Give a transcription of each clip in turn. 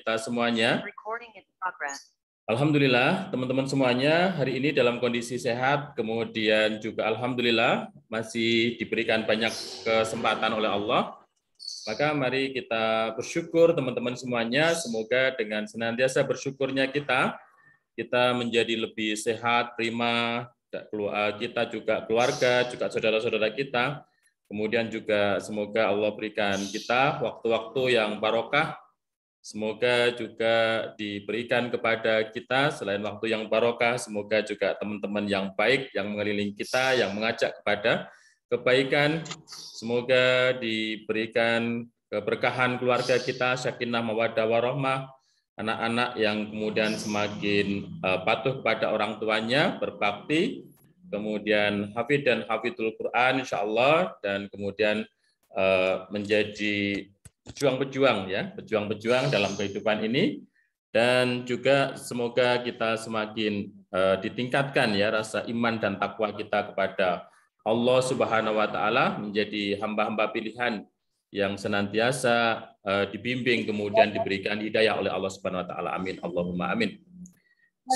kita semuanya. Alhamdulillah, teman-teman semuanya hari ini dalam kondisi sehat, kemudian juga alhamdulillah masih diberikan banyak kesempatan oleh Allah. Maka mari kita bersyukur teman-teman semuanya, semoga dengan senantiasa bersyukurnya kita menjadi lebih sehat, prima, kita juga keluarga, juga saudara-saudara kita. Kemudian juga semoga Allah berikan kita waktu-waktu yang barokah. Semoga juga diberikan kepada kita selain waktu yang barokah, semoga juga teman-teman yang baik yang mengelilingi kita, yang mengajak kepada kebaikan. Semoga diberikan keberkahan keluarga kita, sakinah mawaddah warahmah, anak-anak yang kemudian semakin patuh kepada orang tuanya, berbakti, kemudian hafid dan hafidul Quran insyaallah, dan kemudian menjadi pejuang-pejuang ya, pejuang-pejuang dalam kehidupan ini, dan juga semoga kita semakin ditingkatkan ya rasa iman dan takwa kita kepada Allah Subhanahu wa taala, menjadi hamba-hamba pilihan yang senantiasa dibimbing kemudian diberikan hidayah oleh Allah Subhanahu wa taala. Amin. Allahumma amin.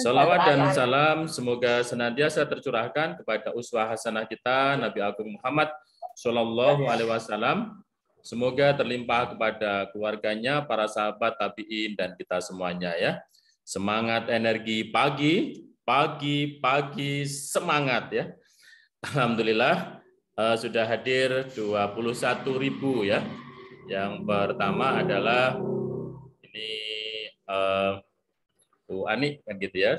Salawat dan salam semoga senantiasa tercurahkan kepada uswah hasanah kita Nabi Agung Muhammad Shallallahu alaihi wasallam. Semoga terlimpah kepada keluarganya, para sahabat tabi'in, dan kita semuanya ya. Semangat energi pagi semangat ya. Alhamdulillah sudah hadir 21.000 ya. Yang pertama adalah ini Bu Ani kan gitu ya.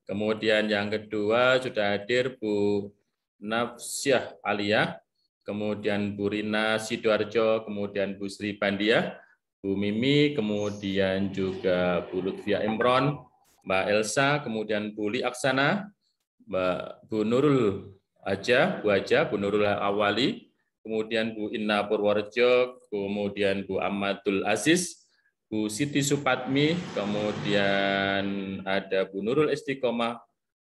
Kemudian yang kedua sudah hadir Bu Nafsyah Aliyah. Kemudian Bu Rina Sidoarjo, kemudian Bu Sri Bandia, Bu Mimi, kemudian juga Bu Lutfia Imron, Mbak Elsa, kemudian Bu Li Aksana, Bu Nurul Bu Nurul Awali, kemudian Bu Inna Purworejo, kemudian Bu Ahmadul Aziz, Bu Siti Supatmi, kemudian ada Bu Nurul Istiqomah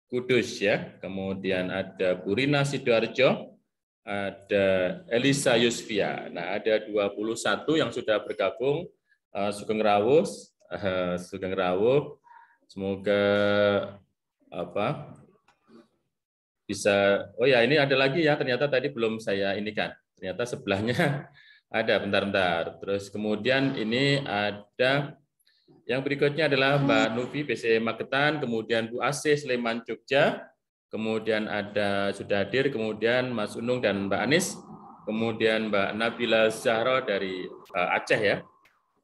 Kudus ya, kemudian ada Bu Rina Sidoarjo, ada Elisa Yusfia. Nah, ada 21 yang sudah bergabung. Sugeng Rawuh. Semoga bisa. Oh ya, ini ada lagi ya. Ternyata tadi belum saya ini kan. Ternyata sebelahnya ada. Bentar. Terus kemudian ini ada yang berikutnya adalah Mbak Nufi BC Magetan, kemudian Bu Asih Sleman Jogja. Kemudian ada sudah hadir, kemudian Mas Unung dan Mbak Anis, kemudian Mbak Nabila Zahra dari Aceh ya,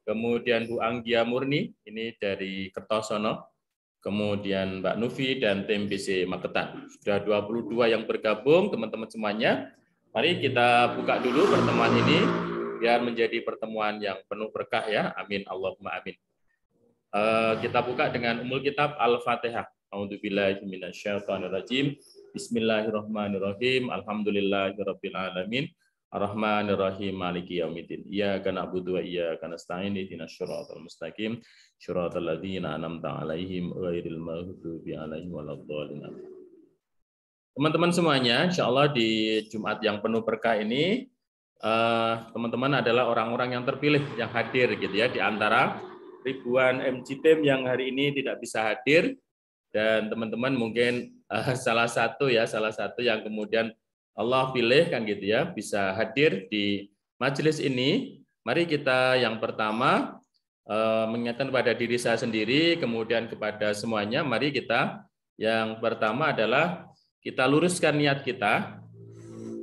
kemudian Bu Anggia Murni, ini dari Kertosono, kemudian Mbak Nufi dan tim BC Magetan. Sudah 22 yang bergabung, teman-teman semuanya. Mari kita buka dulu pertemuan ini, biar menjadi pertemuan yang penuh berkah ya, amin, Allahumma amin. Kita buka dengan Ummul Kitab Al-Fatihah. A'udzubillahi minasyaitonirrajim. Bismillahirrahmanirrahim. Alhamdulillahirabbil alamin. Arrahmanirrahim. Maliki yaumiddin. Iyyaka na'budu wa iyyaka nasta'in. Ihdinas shiratal mustaqim. Shiratal ladzina an'amta 'alaihim ghairil maghdubi 'alaihim waladdallin. Teman-teman semuanya, insyaallah di Jumat yang penuh berkah ini teman-teman adalah orang-orang yang terpilih yang hadir gitu ya, di antara ribuan MC Team yang hari ini tidak bisa hadir, dan teman-teman mungkin salah satu yang kemudian Allah pilih kan gitu ya, bisa hadir di majelis ini. Mari kita yang pertama mengingatkan kepada diri saya sendiri, kemudian kepada semuanya, mari kita yang pertama adalah kita luruskan niat kita.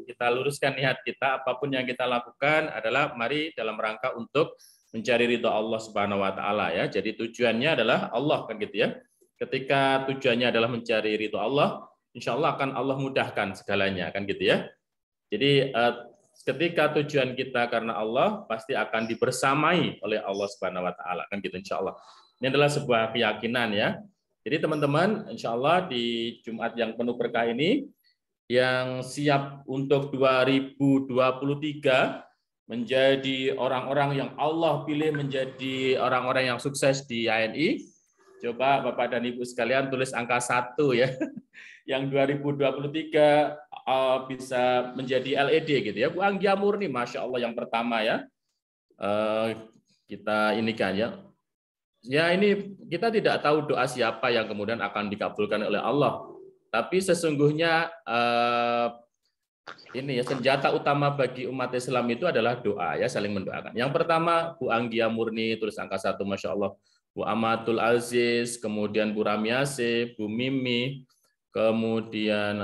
Kita luruskan niat kita, apapun yang kita lakukan adalah mari dalam rangka untuk mencari ridho Allah Subhanahu wa taala ya. Jadi tujuannya adalah Allah kan gitu ya. Ketika tujuannya adalah mencari ridho Allah, insya Allah akan Allah mudahkan segalanya kan gitu ya. Jadi ketika tujuan kita karena Allah, pasti akan dibersamai oleh Allah Subhanahu wa taala kan gitu insya Allah. Ini adalah sebuah keyakinan ya. Jadi teman-teman, insya Allah di Jumat yang penuh berkah ini, yang siap untuk 2023 menjadi orang-orang yang Allah pilih menjadi orang-orang yang sukses di ANI. Coba Bapak dan Ibu sekalian tulis angka 1 ya. Yang 2023 bisa menjadi LED gitu ya. Bu Anggia Murni, Masya Allah yang pertama ya. Kita ini kan ya. Ya ini kita tidak tahu doa siapa yang kemudian akan dikabulkan oleh Allah. Tapi sesungguhnya ini ya senjata utama bagi umat Islam itu adalah doa ya, saling mendoakan. Yang pertama Bu Anggia Murni tulis angka 1 Masya Allah. Bu Amatul Aziz, kemudian Bu Ramiase, Bu Mimi, kemudian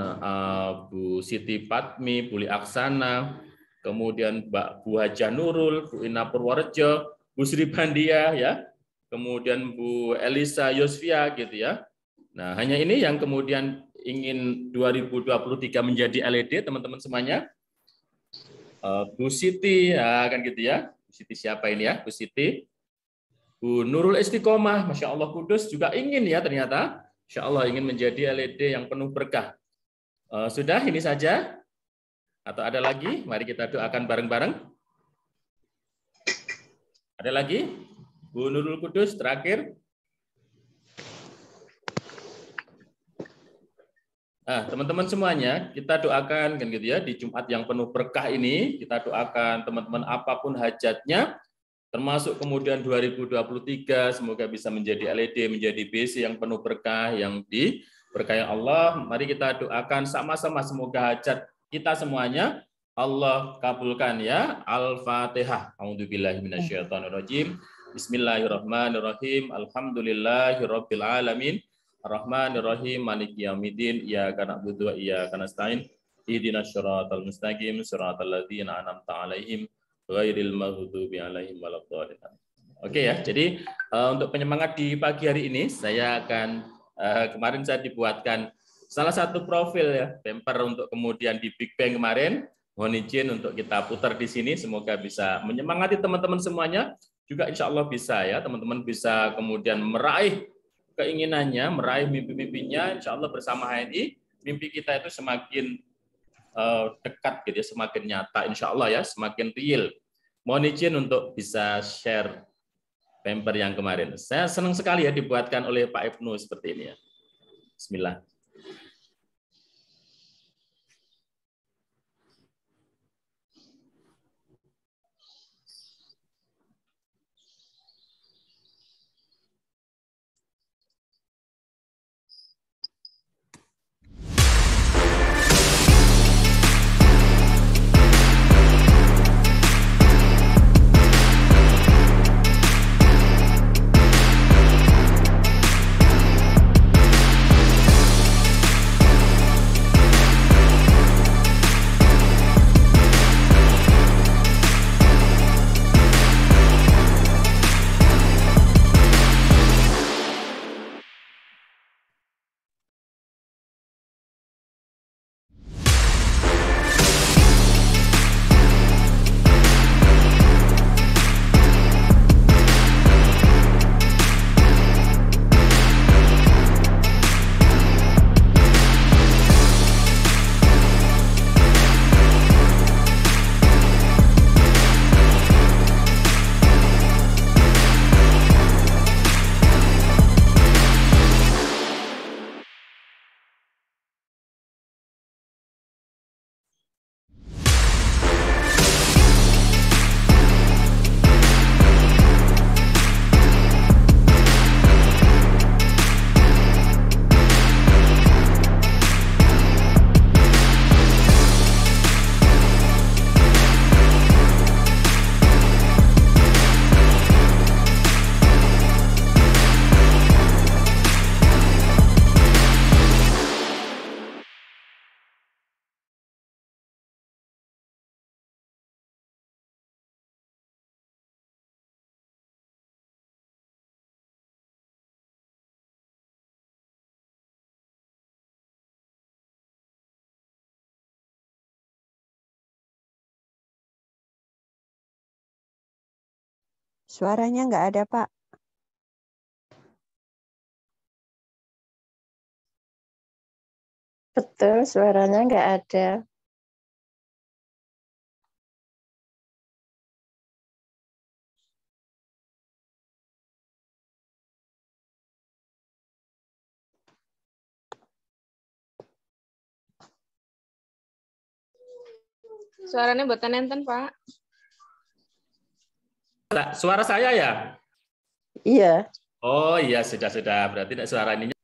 Bu Siti Patmi, Bu Li Aksana, kemudian Bu Hajah Nurul, Bu Ina Purworejo, Bu Sri Bandia ya, kemudian Bu Elisa Yosvia gitu ya. Nah, hanya ini yang kemudian ingin 2023 menjadi LED, teman-teman semuanya. Bu Siti, ya kan gitu ya. Bu Siti siapa ini ya? Bu Siti. Bu Nurul Istiqomah, Masya Allah Kudus juga ingin ya ternyata. Insya Allah ingin menjadi LED yang penuh berkah. Sudah ini saja? Atau ada lagi? Mari kita doakan bareng-bareng. Ada lagi? Bu Nurul Kudus terakhir. Nah, teman-teman semuanya, kita doakan kan gitu ya di Jumat yang penuh berkah ini, kita doakan teman-teman apapun hajatnya, termasuk kemudian 2023 semoga bisa menjadi LED, menjadi BC yang penuh berkah, yang diberkahi Allah. Mari kita doakan sama-sama semoga hajat kita semuanya Allah kabulkan ya. Al-Fatihah. A'udzubillahi minasyaitonirrajim. Bismillahirrahmanirrahim. Alhamdulillahirabbil alamin. Ar-Rahmanir-Rahim, Maliki Yaumiddin, Iyyaka na'budu wa iyyaka nasta'in. Ihdinas siratal mustaqim, siratal ladzina an'amta 'alaihim ghairil maghdubi 'alaihim waladdallin. Oke ya. Jadi untuk penyemangat di pagi hari ini saya akan kemarin saya dibuatkan salah satu profil ya, bumper untuk kemudian di Big Bang kemarin. Mohon izin untuk kita putar di sini, semoga bisa menyemangati teman-teman semuanya. Juga insya Allah bisa ya, teman-teman bisa kemudian meraih keinginannya, meraih mimpi-mimpinya, insya Allah bersama HNI, mimpi kita itu semakin dekat, gitu ya, semakin nyata, insya Allah ya, semakin real. Mohon izin untuk bisa share pamper yang kemarin. Saya senang sekali ya dibuatkan oleh Pak Ibnu seperti ini ya. Bismillah. Suaranya nggak ada, Pak. Betul, suaranya nggak ada. Suaranya buatan enten, Pak. Suara saya ya? Iya. Oh iya, sudah. Berarti suara ininya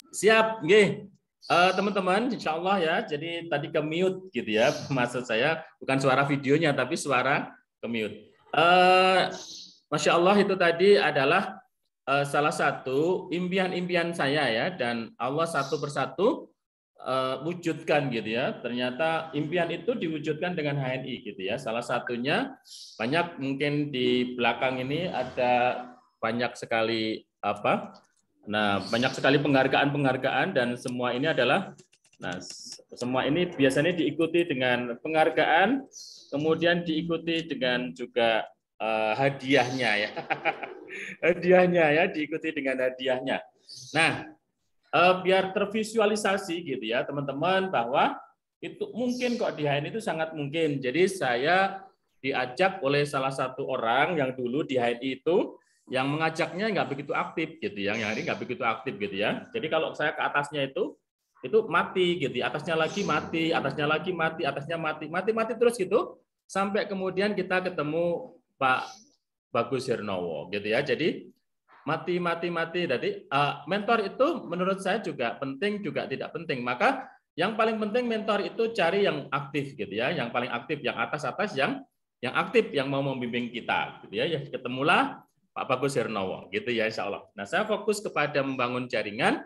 siap, nggih. Teman-teman, insya Allah ya. Jadi tadi ke mute gitu ya. Maksud saya bukan suara videonya, tapi suara ke mute. Masya Allah itu tadi adalah salah satu impian-impian saya ya. Dan Allah satu persatu wujudkan gitu ya. Ternyata impian itu diwujudkan dengan HNI gitu ya. Salah satunya banyak mungkin di belakang ini ada banyak sekali banyak sekali penghargaan-penghargaan dan semua ini adalah semua ini biasanya diikuti dengan penghargaan, kemudian diikuti dengan juga hadiahnya ya. Hadiahnya ya, diikuti dengan hadiahnya. Nah, biar tervisualisasi gitu ya, teman-teman, bahwa itu mungkin kok di HNI itu sangat mungkin. Jadi saya diajak oleh salah satu orang yang dulu di HNI itu yang mengajaknya nggak begitu aktif gitu ya, yang hari nggak begitu aktif gitu ya. Jadi kalau saya ke atasnya itu mati gitu, atasnya lagi mati, atasnya lagi mati, atasnya mati terus gitu, sampai kemudian kita ketemu Pak Bagus Hirnowo gitu ya. Jadi mati. Jadi mentor itu menurut saya juga penting juga tidak penting. Maka yang paling penting mentor itu cari yang aktif gitu ya, yang paling aktif, yang atas yang aktif, yang mau membimbing kita gitu ya. Ya ketemulah Pak Bagus Hirnowo gitu ya, insya Allah. Nah, saya fokus kepada membangun jaringan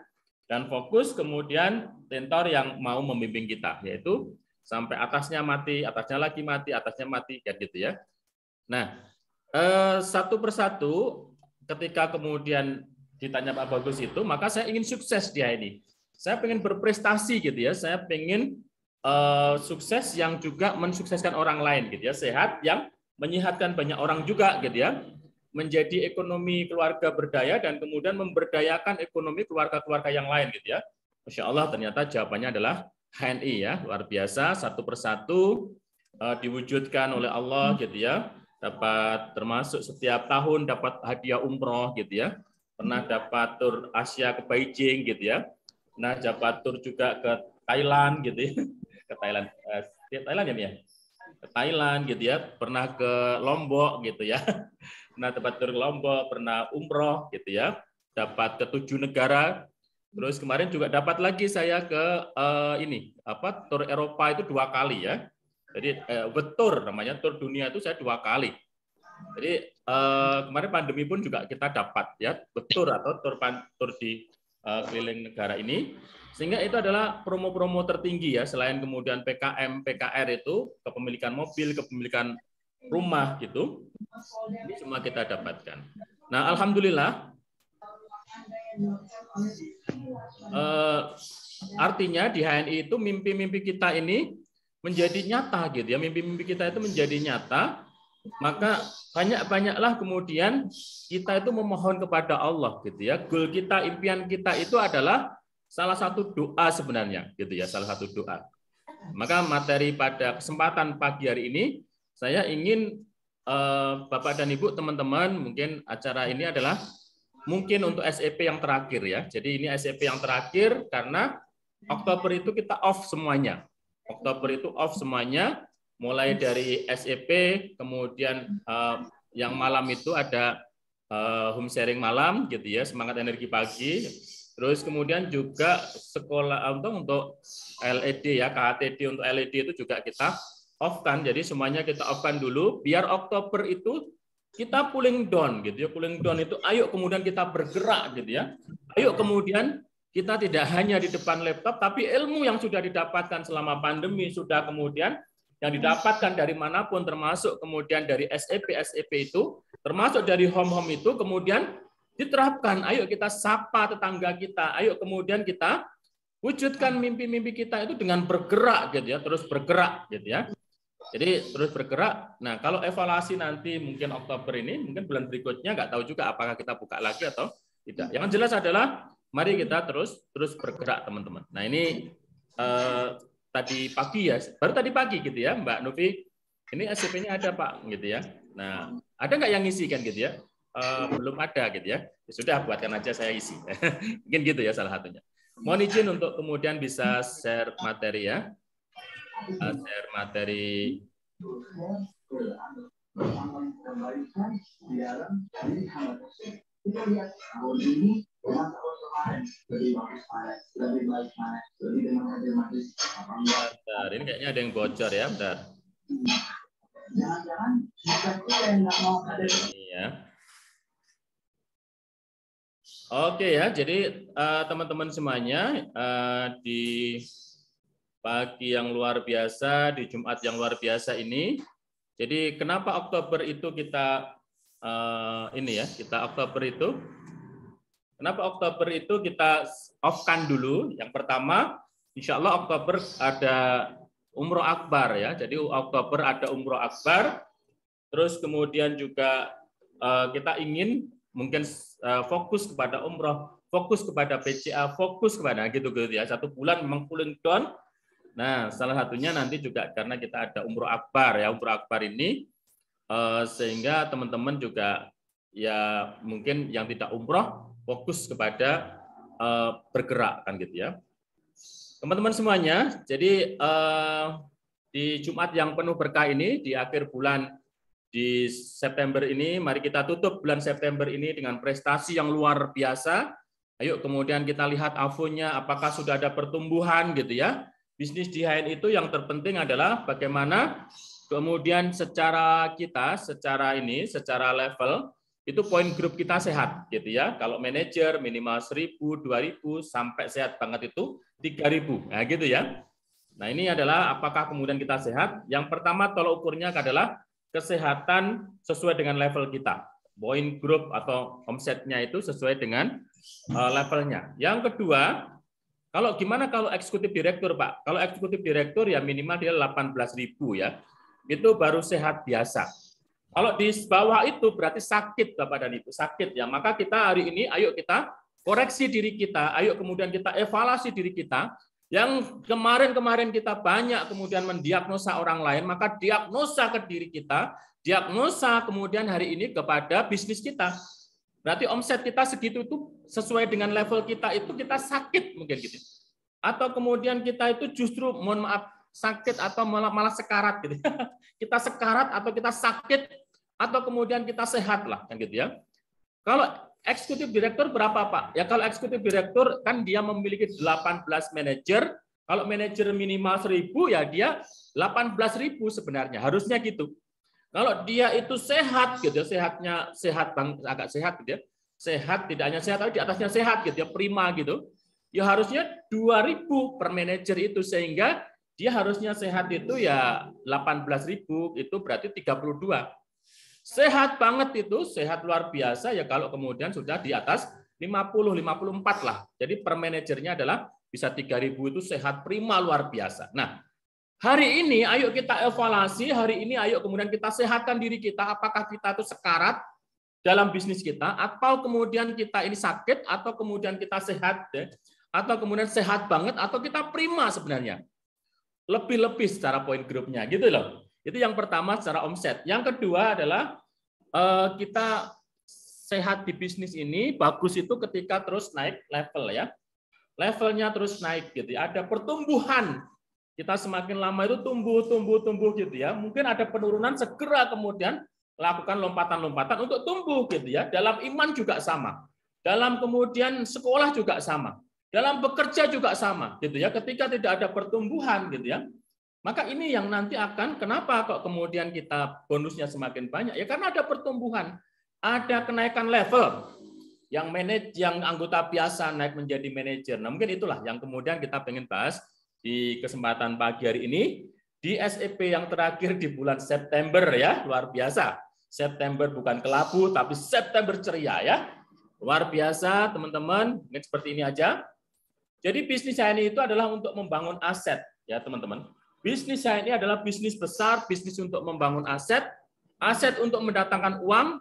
dan fokus kemudian mentor yang mau membimbing kita, yaitu sampai atasnya mati, atasnya lagi mati, atasnya mati, kayak gitu ya. Nah, satu persatu ketika kemudian ditanya Pak Bagus itu, maka saya ingin sukses dia ini. Saya pengen berprestasi gitu ya, saya pengen sukses yang juga mensukseskan orang lain gitu ya, sehat yang menyehatkan banyak orang juga gitu ya, menjadi ekonomi keluarga berdaya dan kemudian memberdayakan ekonomi keluarga-keluarga yang lain gitu ya. Masya Allah ternyata jawabannya adalah HNI ya, luar biasa, satu persatu diwujudkan oleh Allah gitu ya. Dapat termasuk setiap tahun dapat hadiah umroh gitu ya. Pernah dapat tur Asia ke Beijing gitu ya. Pernah dapat tur juga ke Thailand gitu ya. Ke Thailand, Thailand ya, ke Thailand gitu ya. Pernah ke Lombok gitu ya. Pernah dapat tur Lombok, pernah umroh gitu ya. Dapat ke 7 negara. Terus kemarin juga dapat lagi saya ke tur Eropa itu 2 kali ya. Jadi betur namanya, tur dunia itu saya 2 kali. Jadi kemarin pandemi pun juga kita dapat ya betur atau tur di keliling negara ini. Sehingga itu adalah promo-promo tertinggi ya, selain kemudian PKM, PKR itu kepemilikan mobil, kepemilikan rumah gitu. Ini semua kita dapatkan. Nah, alhamdulillah artinya di HNI itu mimpi-mimpi kita ini menjadi nyata gitu ya, mimpi-mimpi kita itu menjadi nyata, maka banyak-banyaklah kemudian kita itu memohon kepada Allah gitu ya. Goal kita, impian kita itu adalah salah satu doa sebenarnya gitu ya, salah satu doa. Maka materi pada kesempatan pagi hari ini saya ingin Bapak dan Ibu, teman-teman, mungkin acara ini adalah mungkin untuk SEP yang terakhir ya. Jadi ini SEP yang terakhir karena Oktober itu kita off semuanya. Oktober itu off semuanya, mulai dari SEP, kemudian yang malam itu ada home sharing malam gitu ya, semangat energi pagi. Terus kemudian juga sekolah untuk LED ya, KHTD untuk LED itu juga kita off-kan. Jadi semuanya kita off-kan dulu biar Oktober itu kita cooling down gitu ya. Cooling down itu ayo kemudian kita bergerak gitu ya. Ayo kemudian kita tidak hanya di depan laptop, tapi ilmu yang sudah didapatkan selama pandemi sudah kemudian yang didapatkan dari manapun, termasuk kemudian dari SEP itu, termasuk dari home itu, kemudian diterapkan. Ayo kita sapa tetangga kita, ayo kemudian kita wujudkan mimpi-mimpi kita itu dengan bergerak gitu ya, terus bergerak gitu ya. Jadi terus bergerak. Nah, kalau evaluasi nanti mungkin Oktober ini, mungkin bulan berikutnya nggak tahu juga apakah kita buka lagi atau tidak. Yang jelas adalah mari kita terus bergerak, teman-teman. Nah, ini tadi pagi ya, baru tadi pagi gitu ya, Mbak Novi. Ini SCP-nya ada Pak, gitu ya. Nah, ada nggak yang ngisi kan gitu ya? Belum ada gitu ya. Ya sudah, buatkan aja saya isi. Mungkin gitu ya salah satunya. Mohon izin untuk kemudian bisa share materi ya. Share materi. Kita lihat tahun ini dengan tahun kemarin lebih bagus mana, lebih baik mana, lebih demokratis apa enggak? Bentar, ini kayaknya ada yang bocor ya, bentar. Jangan-jangan bukan kita yang nggak mau ada. Iya. Oke ya, jadi teman-teman semuanya di pagi yang luar biasa, di Jumat yang luar biasa ini. Jadi kenapa Oktober itu kita Oktober itu? Kenapa Oktober itu kita off-kan dulu? Yang pertama, insya Allah Oktober ada Umroh Akbar ya. Jadi Oktober ada Umroh Akbar. Terus kemudian juga kita ingin mungkin fokus kepada umroh, fokus kepada PCA, fokus kepada gitu ya. 1 bulan memang cooling down. Nah, salah satunya nanti juga karena kita ada Umroh Akbar ya. Umroh Akbar ini sehingga teman-teman juga ya mungkin yang tidak umroh fokus kepada bergerak kan gitu ya. Teman-teman semuanya, jadi di Jumat yang penuh berkah ini di akhir bulan di September ini, mari kita tutup bulan September ini dengan prestasi yang luar biasa. Ayo kemudian kita lihat AFO-nya apakah sudah ada pertumbuhan gitu ya. Bisnis di HN itu yang terpenting adalah bagaimana kemudian secara level itu poin grup kita sehat gitu ya. Kalau manajer minimal 1.000, 2.000 sampai sehat banget itu 3.000. Nah gitu ya. Nah, ini adalah apakah kemudian kita sehat? Yang pertama tolak ukurnya adalah kesehatan sesuai dengan level kita. Poin grup atau omsetnya itu sesuai dengan levelnya. Yang kedua, gimana kalau eksekutif direktur, Pak? Kalau eksekutif direktur ya minimal dia 18.000 ya. Itu baru sehat biasa. Kalau di bawah itu berarti sakit Bapak dan Ibu, sakit ya. Maka kita hari ini ayo kita koreksi diri kita, ayo kemudian kita evaluasi diri kita. Yang kemarin-kemarin kita banyak kemudian mendiagnosa orang lain, maka diagnosa ke diri kita, diagnosa kemudian hari ini kepada bisnis kita. Berarti omset kita segitu itu sesuai dengan level kita itu kita sakit mungkin gitu. Atau kemudian kita itu justru mohon maaf sakit atau malah sekarat gitu. Kita sekarat atau kita sakit atau kemudian kita sehat lah kan gitu ya. Kalau eksekutif direktur berapa Pak? Ya kalau eksekutif direktur kan dia memiliki 18 manajer. Kalau manajer minimal 1.000 ya dia 18.000 sebenarnya. Harusnya gitu. Kalau dia itu sehat gitu, sehatnya sehat agak sehat gitu ya. Sehat tidak hanya sehat tapi di atasnya sehat gitu ya, prima gitu. Ya harusnya 2.000 per manajer itu sehingga dia harusnya sehat itu ya 18.000 itu berarti 32. Sehat banget itu, sehat luar biasa ya kalau kemudian sudah di atas 50, 54 lah. Jadi per manajernya adalah bisa 3.000 itu sehat prima luar biasa. Nah, hari ini ayo kita evaluasi, hari ini ayo kemudian kita sehatkan diri kita, apakah kita itu sekarat dalam bisnis kita, atau kemudian kita ini sakit, atau kemudian kita sehat, atau kemudian sehat banget, atau kita prima sebenarnya. Lebih-lebih secara poin grupnya, gitu loh. Itu yang pertama secara omset. Yang kedua adalah kita sehat di bisnis ini bagus itu ketika terus naik level ya. Levelnya terus naik gitu ya. Ada pertumbuhan. Kita semakin lama itu tumbuh gitu ya. Mungkin ada penurunan segera kemudian lakukan lompatan-lompatan untuk tumbuh gitu ya. Dalam iman juga sama. Dalam kemudian sekolah juga sama. Dalam bekerja juga sama gitu ya. Ketika tidak ada pertumbuhan gitu ya. Maka ini yang nanti akan, kenapa kok kemudian kita bonusnya semakin banyak? Ya karena ada pertumbuhan, ada kenaikan level. Yang anggota biasa naik menjadi manajer. Nah mungkin itulah yang kemudian kita pengen bahas di kesempatan pagi hari ini. Di SEP yang terakhir di bulan September ya, luar biasa. September bukan kelabu, tapi September ceria ya. Luar biasa teman-teman, ini seperti ini aja. Jadi bisnis saya ini itu adalah untuk membangun aset ya teman-teman. Bisnis saya ini adalah bisnis besar, bisnis untuk membangun aset, aset untuk mendatangkan uang,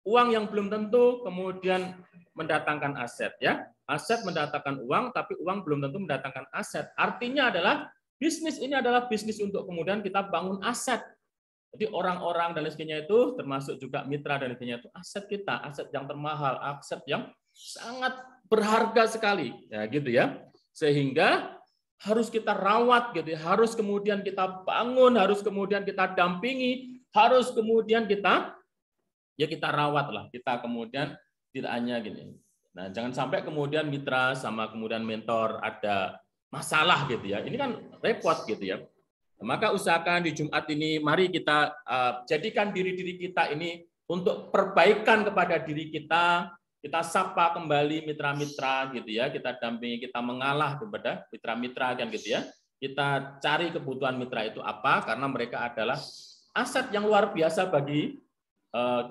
uang yang belum tentu kemudian mendatangkan aset ya. Aset mendatangkan uang, tapi uang belum tentu mendatangkan aset. Artinya adalah bisnis ini adalah bisnis untuk kemudian kita bangun aset. Jadi orang-orang dan lain sebagainya itu termasuk juga mitra dan lain sebagainya itu aset kita, aset yang termahal, aset yang sangat berharga sekali, ya gitu ya. Sehingga harus kita rawat gitu ya, harus kemudian kita bangun, harus kemudian kita dampingi, harus kemudian kita rawat lah, kita kemudian Tidak hanya gini. Nah, jangan sampai kemudian mitra sama kemudian mentor ada masalah gitu ya. Ini kan repot gitu ya. Maka usahakan di Jumat ini mari kita jadikan diri-diri kita ini untuk perbaikan kepada diri kita. Kita sapa kembali mitra-mitra gitu ya. Kita dampingi, kita mengalah kepada mitra-mitra kan gitu ya. Kita cari kebutuhan mitra itu apa, karena mereka adalah aset yang luar biasa bagi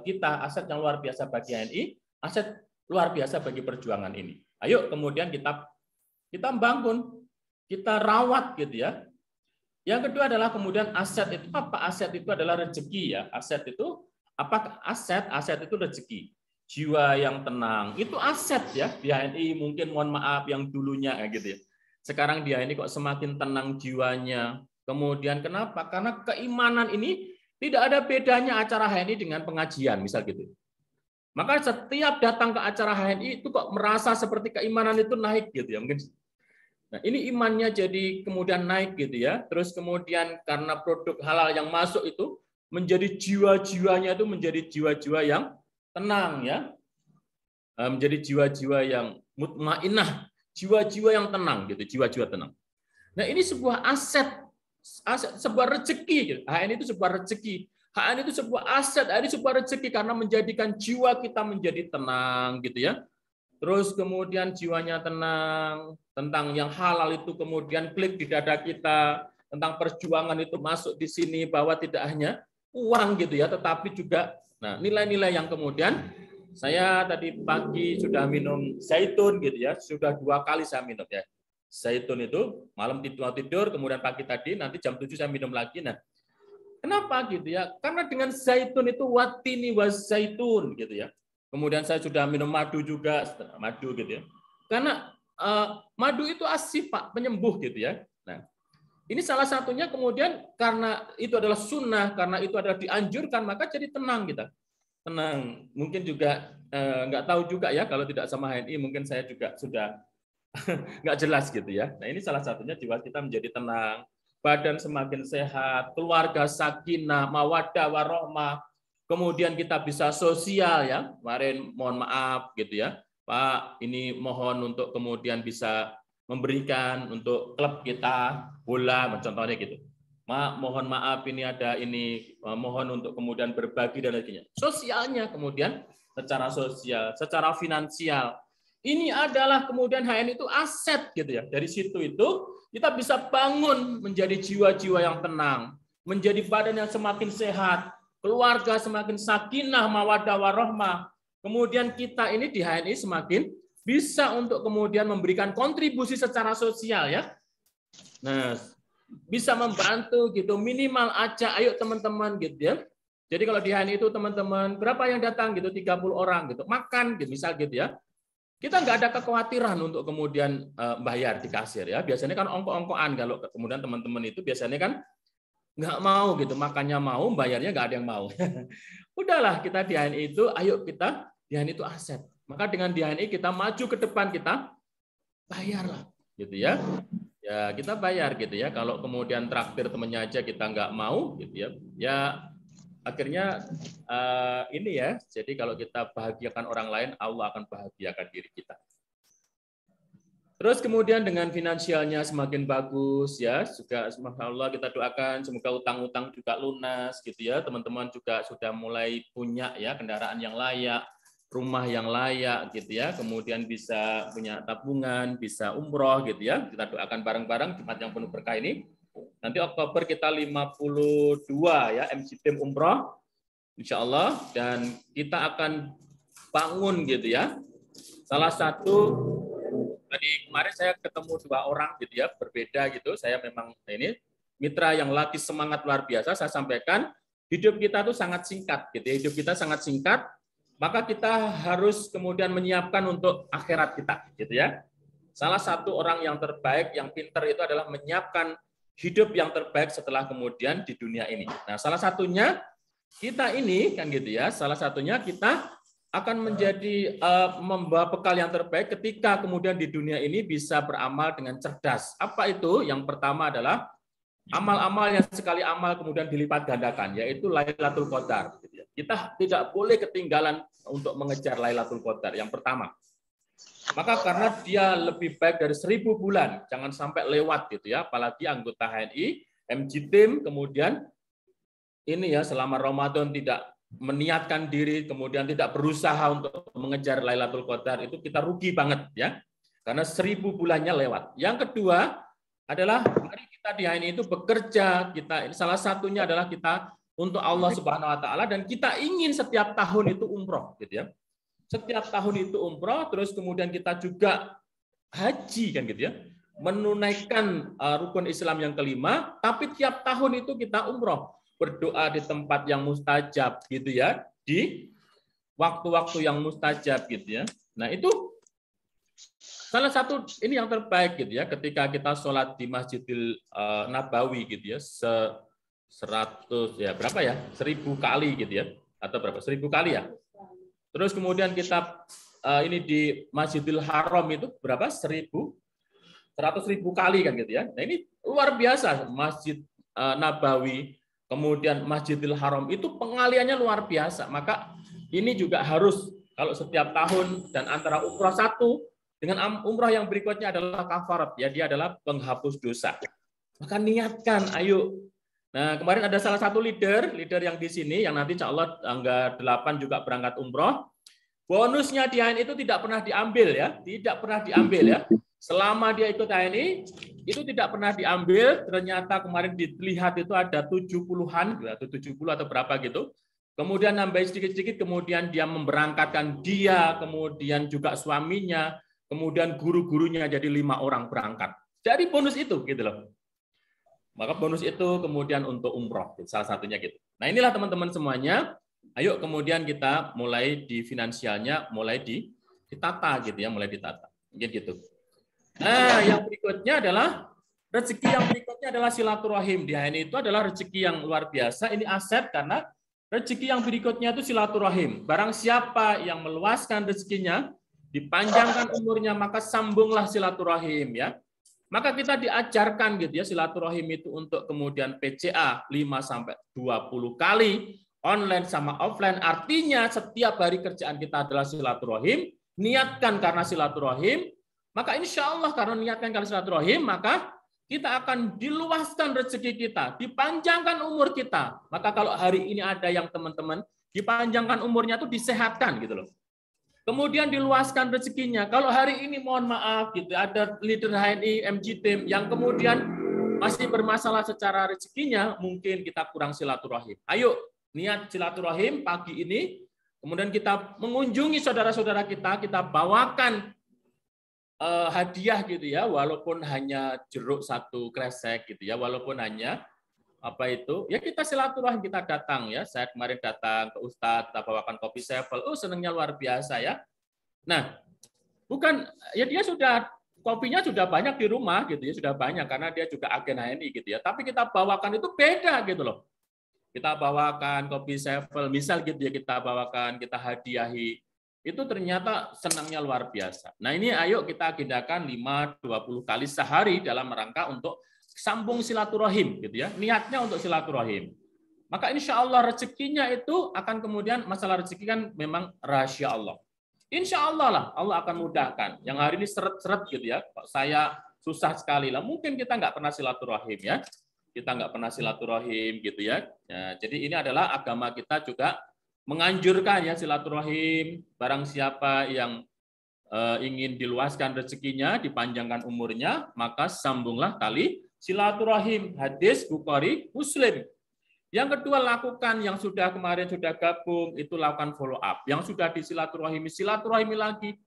kita, aset yang luar biasa bagi HNI, aset luar biasa bagi perjuangan ini. Ayo kemudian kita bangun, kita rawat gitu ya. Yang kedua adalah kemudian aset itu apa? Aset itu adalah rezeki ya. Aset itu apa? Aset itu rezeki. Jiwa yang tenang itu aset ya. Di HNI mungkin mohon maaf yang dulunya gitu ya. Sekarang di HNI kok semakin tenang jiwanya. Kemudian kenapa? Karena keimanan ini tidak ada bedanya acara HNI dengan pengajian misal gitu. Maka setiap datang ke acara HNI itu kok merasa seperti keimanan itu naik gitu ya. Mungkin nah, ini imannya jadi kemudian naik gitu ya. Terus kemudian karena produk halal yang masuk itu menjadi jiwa-jiwanya itu menjadi jiwa-jiwa yang tenang ya. Menjadi jiwa-jiwa yang mutmainnah, jiwa-jiwa yang tenang gitu, jiwa-jiwa tenang. Nah, ini sebuah aset sebuah rezeki gitu. HN itu sebuah rezeki. HN itu sebuah aset, HN itu sebuah rezeki karena menjadikan jiwa kita menjadi tenang gitu ya. Terus kemudian jiwanya tenang, tentang yang halal itu kemudian klik di dada kita, tentang perjuangan itu masuk di sini, bahwa tidak hanya uang gitu ya, tetapi juga nah nilai-nilai yang kemudian saya tadi pagi sudah minum zaitun gitu ya, sudah 2 kali saya minum ya. Zaitun itu malam tidur, kemudian pagi tadi nanti jam 7 saya minum lagi. Nah, kenapa gitu ya? Karena dengan zaitun itu watini was zaitun gitu ya. Kemudian saya sudah minum madu juga, madu gitu ya. Karena madu itu asif Pak, penyembuh gitu ya. Nah, ini salah satunya kemudian karena itu adalah sunnah, karena itu adalah dianjurkan, maka jadi tenang kita. Tenang. Mungkin juga nggak tahu juga ya, kalau tidak sama HNI mungkin saya juga sudah nggak jelas gitu ya. Nah, ini salah satunya jiwa kita menjadi tenang, badan semakin sehat, keluarga sakinah, mawaddah warohmah. Kemudian kita bisa sosial ya. Kemarin mohon maaf gitu ya, Pak, ini mohon untuk kemudian bisa memberikan untuk klub kita bola, contohnya gitu. Mohon maaf ini ada ini, mohon untuk kemudian berbagi dan lainnya. Sosialnya kemudian secara sosial, secara finansial. Ini adalah kemudian HN itu aset gitu ya. Dari situ itu kita bisa bangun menjadi jiwa-jiwa yang tenang, menjadi badan yang semakin sehat, keluarga semakin sakinah, mawaddah warohmah. Kemudian kita ini di HNI semakin bisa untuk kemudian memberikan kontribusi secara sosial ya. Nah, bisa membantu gitu, minimal aja ayo teman-teman gitu ya. Jadi kalau di HNI itu teman-teman berapa yang datang gitu, 30 orang gitu, makan gitu misal gitu ya. Kita nggak ada kekhawatiran untuk kemudian bayar di kasir ya. Biasanya kan ongko-ongkoan, kalau kemudian teman-teman itu biasanya kan nggak mau gitu, makannya mau, bayarnya nggak ada yang mau. Udahlah kita di HNI itu, ayo kita di HNI itu aset. Maka dengan di HNI kita maju ke depan, kita bayarlah gitu ya. Ya kita bayar gitu ya. Kalau kemudian traktir temennya aja kita nggak mau gitu ya. Ya akhirnya ini ya. Jadi kalau kita bahagiakan orang lain, Allah akan bahagiakan diri kita. Terus kemudian dengan finansialnya semakin bagus ya. Juga subhanallah kita doakan semoga utang-utang juga lunas gitu ya. Teman-teman juga sudah mulai punya ya kendaraan yang layak, rumah yang layak gitu ya, kemudian bisa punya tabungan, bisa umroh gitu ya. Kita doakan bareng-bareng Jumat yang penuh berkah ini. Nanti Oktober kita 52 ya MCTIM umroh insya Allah, dan kita akan bangun gitu ya. Salah satu tadi kemarin saya ketemu 2 orang gitu ya, berbeda gitu. Saya memang ini mitra yang lagi semangat luar biasa. Saya sampaikan hidup kita tuh sangat singkat gitu ya. Hidup kita sangat singkat. Maka kita harus kemudian menyiapkan untuk akhirat kita, gitu ya. Salah satu orang yang terbaik, yang pintar itu adalah menyiapkan hidup yang terbaik setelah kemudian di dunia ini. Nah, salah satunya kita ini kan gitu ya. Salah satunya kita akan menjadi membawa bekal yang terbaik ketika kemudian di dunia ini bisa beramal dengan cerdas. Apa itu? Yang pertama adalah amal-amal yang sekali amal kemudian dilipat gandakan, yaitu Lailatul Qadar. Gitu ya. Kita tidak boleh ketinggalan untuk mengejar Lailatul Qadar. Yang pertama. Maka karena dia lebih baik dari 1000 bulan, jangan sampai lewat gitu ya. Apalagi anggota HNI, MG Team, kemudian ini ya selama Ramadan tidak meniatkan diri, kemudian tidak berusaha untuk mengejar Lailatul Qadar, itu kita rugi banget ya. Karena 1000 bulannya lewat. Yang kedua adalah mari kita di HNI itu bekerja. Kita salah satunya adalah kita untuk Allah Subhanahu wa taala, dan kita ingin setiap tahun itu umroh gitu ya. Setiap tahun itu umroh, terus kemudian kita juga haji kan gitu ya. Menunaikan rukun Islam yang kelima, tapi tiap tahun itu kita umroh, berdoa di tempat yang mustajab gitu ya, di waktu-waktu yang mustajab gitu ya. Nah, itu salah satu ini yang terbaik gitu ya, ketika kita sholat di Masjidil Nabawi gitu ya, 100 ya berapa ya, 1000 kali gitu ya, atau berapa, 1000 kali ya. Terus kemudian kita ini di Masjidil Haram itu berapa, 100.000 kali kan gitu ya. Nah ini luar biasa, Masjid Nabawi, kemudian Masjidil Haram itu pengaliannya luar biasa. Maka ini juga harus kalau setiap tahun, dan antara umrah satu dengan umrah yang berikutnya adalah kafarat ya, dia adalah penghapus dosa. Maka niatkan, ayo. Nah, kemarin ada salah satu leader yang di sini, yang nanti insya Allah tanggal 8 juga berangkat umroh. Bonusnya di HNI itu tidak pernah diambil ya, tidak pernah diambil ya. Selama dia ikut HNI, itu tidak pernah diambil. Ternyata kemarin dilihat itu ada 70-an, atau 70 atau berapa gitu. Kemudian nambah sedikit-sedikit, kemudian dia memberangkatkan dia, kemudian juga suaminya, kemudian guru-gurunya, jadi 5 orang berangkat. Dari bonus itu gitu loh. Maka bonus itu kemudian untuk umroh, salah satunya gitu. Nah inilah teman-teman semuanya, ayo kemudian kita mulai di finansialnya, mulai ditata gitu ya, mulai ditata. Gitu. Nah yang berikutnya adalah, rezeki yang berikutnya adalah silaturahim. Di HNI itu adalah rezeki yang luar biasa, ini aset karena rezeki yang berikutnya itu silaturahim. Barang siapa yang meluaskan rezekinya, dipanjangkan umurnya, maka sambunglah silaturahim ya. Maka kita diajarkan gitu ya, silaturahim itu untuk kemudian PCA 5-20 kali, online sama offline. Artinya setiap hari kerjaan kita adalah silaturahim, niatkan karena silaturahim, maka insya Allah karena niatkan karena silaturahim, maka kita akan diluaskan rezeki kita, dipanjangkan umur kita. Maka kalau hari ini ada yang teman-teman dipanjangkan umurnya itu disehatkan gitu loh. Kemudian diluaskan rezekinya. Kalau hari ini mohon maaf gitu, ada leader HNI, MG Team yang kemudian masih bermasalah secara rezekinya, mungkin kita kurang silaturahim. Ayo niat silaturahim pagi ini, kemudian kita mengunjungi saudara-saudara kita bawakan hadiah gitu ya, walaupun hanya jeruk 1 kresek gitu ya, walaupun hanya apa itu ya, kita silaturahim, kita datang ya. Saya kemarin datang ke Ustadz, kita bawakan kopi sevel, senangnya luar biasa ya. Nah bukan ya, dia sudah kopinya sudah banyak di rumah gitu ya, sudah banyak karena dia juga agen HNI gitu ya, tapi kita bawakan itu beda gitu loh. Kita bawakan kopi sevel misal gitu ya, kita bawakan, kita hadiahi, itu ternyata senangnya luar biasa. Nah ini ayo kita agendakan 5-20 kali sehari dalam rangka untuk sambung silaturahim gitu ya, niatnya untuk silaturahim. Maka insya Allah rezekinya itu akan kemudian, masalah rezeki kan memang rahasia Allah. Insya Allah lah Allah akan mudahkan. Yang hari ini seret-seret gitu ya, kok saya susah sekali lah. Mungkin kita nggak pernah silaturahim ya, kita nggak pernah silaturahim gitu ya. Jadi ini adalah agama kita juga menganjurkan ya silaturahim. Barang siapa yang ingin diluaskan rezekinya, dipanjangkan umurnya, maka sambunglah tali silaturahim. Hadis Bukhari Muslim. Yang kedua, lakukan yang sudah kemarin sudah gabung, itu lakukan follow up. Yang sudah disilaturahimi, silaturahimi lagi.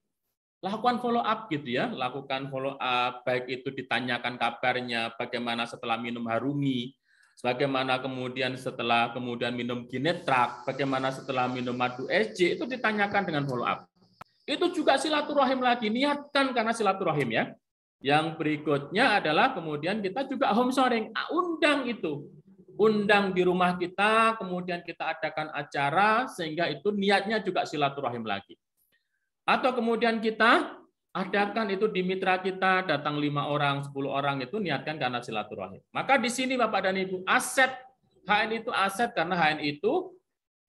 Lakukan follow up gitu ya, lakukan follow up, baik itu ditanyakan kabarnya, bagaimana setelah minum Harumi, bagaimana kemudian setelah minum Ginetrak, bagaimana setelah minum madu SC, itu ditanyakan dengan follow up. Itu juga silaturahim lagi, niatkan karena silaturahim ya. Yang berikutnya adalah kemudian kita juga home sharing, undang itu. Undang di rumah kita, kemudian kita adakan acara, sehingga itu niatnya juga silaturahim lagi. Atau kemudian kita adakan itu di mitra kita, datang 5 orang, 10 orang, itu niatkan karena silaturahim. Maka di sini Bapak dan Ibu, aset HNI itu aset karena HNI itu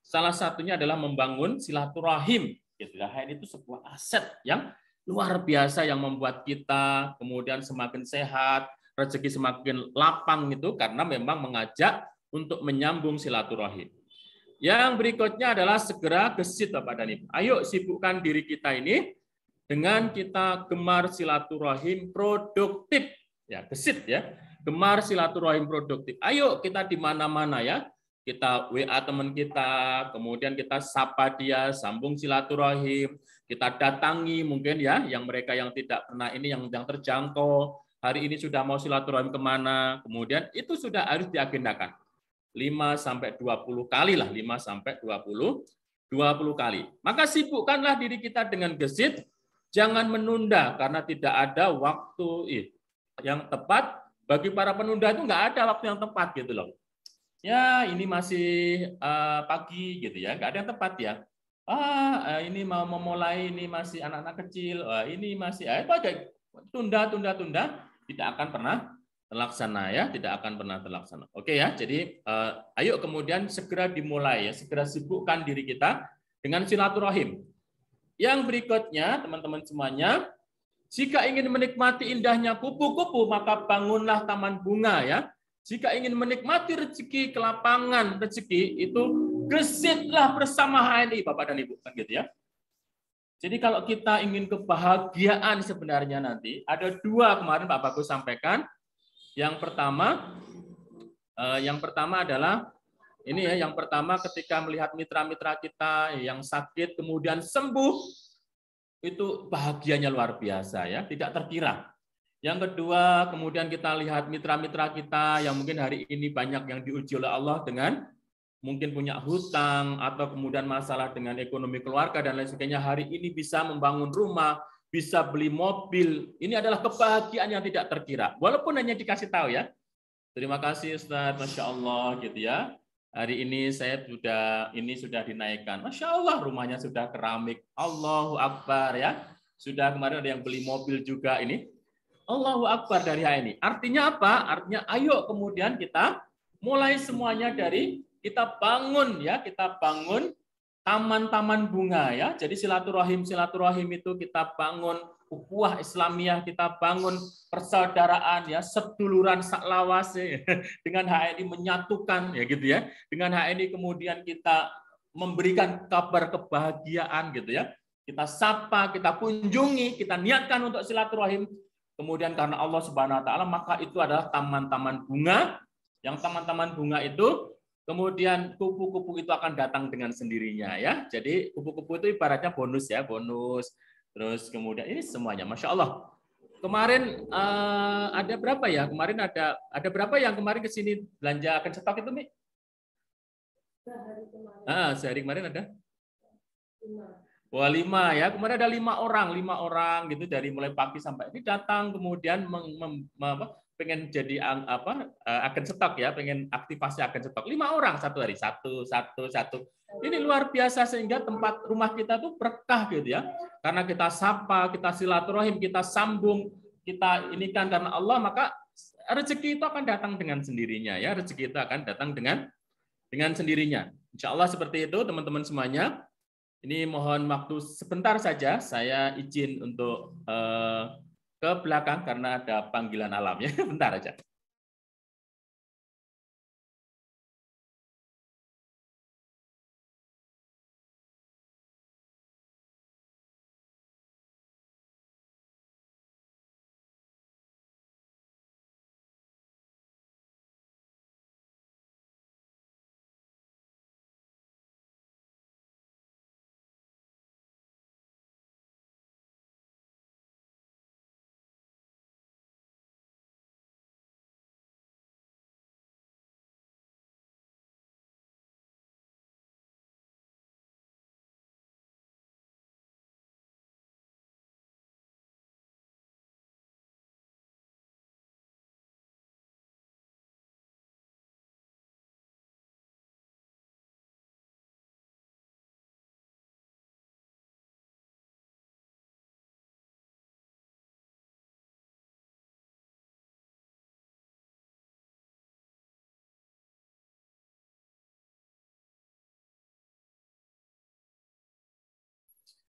Salah satunya adalah membangun silaturahim. Gitu ya. HN itu sebuah aset yang luar biasa yang membuat kita kemudian semakin sehat, rezeki semakin lapang itu karena memang mengajak untuk menyambung silaturahim. Yang berikutnya adalah segera gesit Bapak dan Ibu. Ayo sibukkan diri kita ini dengan kita gemar silaturahim produktif. Ya, gesit ya. Gemar silaturahim produktif. Ayo kita di mana-mana ya. Kita WA teman kita, kemudian kita sapa dia, sambung silaturahim, kita datangi mungkin ya, yang mereka yang tidak pernah ini yang terjangkau, hari ini sudah mau silaturahim kemana, kemudian itu sudah harus diagendakan. 5-20 kali lah, 5-20 kali. Maka sibukkanlah diri kita dengan gesit, jangan menunda karena tidak ada waktu yang tepat. Bagi para penunda itu nggak ada waktu yang tepat gitu loh. Ya ini masih pagi gitu ya, nggak ada yang tepat ya. Ini mau memulai, ini masih anak-anak kecil, ini masih itu aja tunda, tidak akan pernah terlaksana ya, tidak akan pernah terlaksana. Oke ya, jadi ayo kemudian segera dimulai ya, segera sibukkan diri kita dengan silaturahim. Yang berikutnya teman-teman semuanya, jika ingin menikmati indahnya kupu-kupu maka bangunlah taman bunga ya. Jika ingin menikmati rezeki kelapangan rezeki itu gesitlah bersama HNI Bapak dan Ibu kan gitu ya. Jadi kalau kita ingin kebahagiaan sebenarnya nanti ada dua kemarin Pak Bagus sampaikan. Yang pertama adalah ini ya, yang pertama ketika melihat mitra-mitra kita yang sakit kemudian sembuh itu bahagianya luar biasa ya, tidak terkira. Yang kedua, kemudian kita lihat mitra-mitra kita yang mungkin hari ini banyak yang diuji oleh Allah dengan mungkin punya hutang atau kemudian masalah dengan ekonomi keluarga dan lain sebagainya. Hari ini bisa membangun rumah, bisa beli mobil. Ini adalah kebahagiaan yang tidak terkira. Walaupun hanya dikasih tahu ya. Terima kasih Ustaz, Masya Allah gitu ya. Hari ini saya sudah dinaikkan. Masya Allah rumahnya sudah keramik. Allahu Akbar ya. Sudah kemarin ada yang beli mobil juga ini. Allahu Akbar dari HNI. Artinya apa? Artinya ayo kemudian kita mulai semuanya dari kita bangun ya, kita bangun taman-taman bunga ya. Jadi silaturahim itu kita bangun ukhuwah Islamiyah, kita bangun persaudaraan ya, seduluran saklawas ya. Dengan HNI menyatukan ya gitu ya. Dengan HNI kemudian kita memberikan kabar kebahagiaan gitu ya. Kita sapa, kita kunjungi, kita niatkan untuk silaturahim. Kemudian karena Allah Subhanahu wa taala maka itu adalah taman-taman bunga. Yang taman-taman bunga itu kemudian kupu-kupu itu akan datang dengan sendirinya ya. Jadi kupu-kupu itu ibaratnya bonus ya, bonus. Terus kemudian ini semuanya Masya Allah. Kemarin ada berapa ya? Kemarin ada berapa yang kemarin ke sini belanja akan stok itu, Mi? Sehari kemarin ada? Wah 5 ya, kemarin ada 5 orang gitu dari mulai pagi sampai ini datang kemudian pengen jadi agen stok ya, pengen aktivasi agen stok 5 orang satu hari satu. Ini luar biasa sehingga tempat rumah kita tuh berkah gitu ya, karena kita sapa, kita silaturahim, kita sambung, kita ini kan karena Allah maka rezeki itu akan datang dengan sendirinya ya, rezeki itu akan datang dengan sendirinya. Insya Allah seperti itu teman-teman semuanya. Ini mohon waktu sebentar saja, saya izin untuk ke belakang karena ada panggilan alam ya. Bentar aja.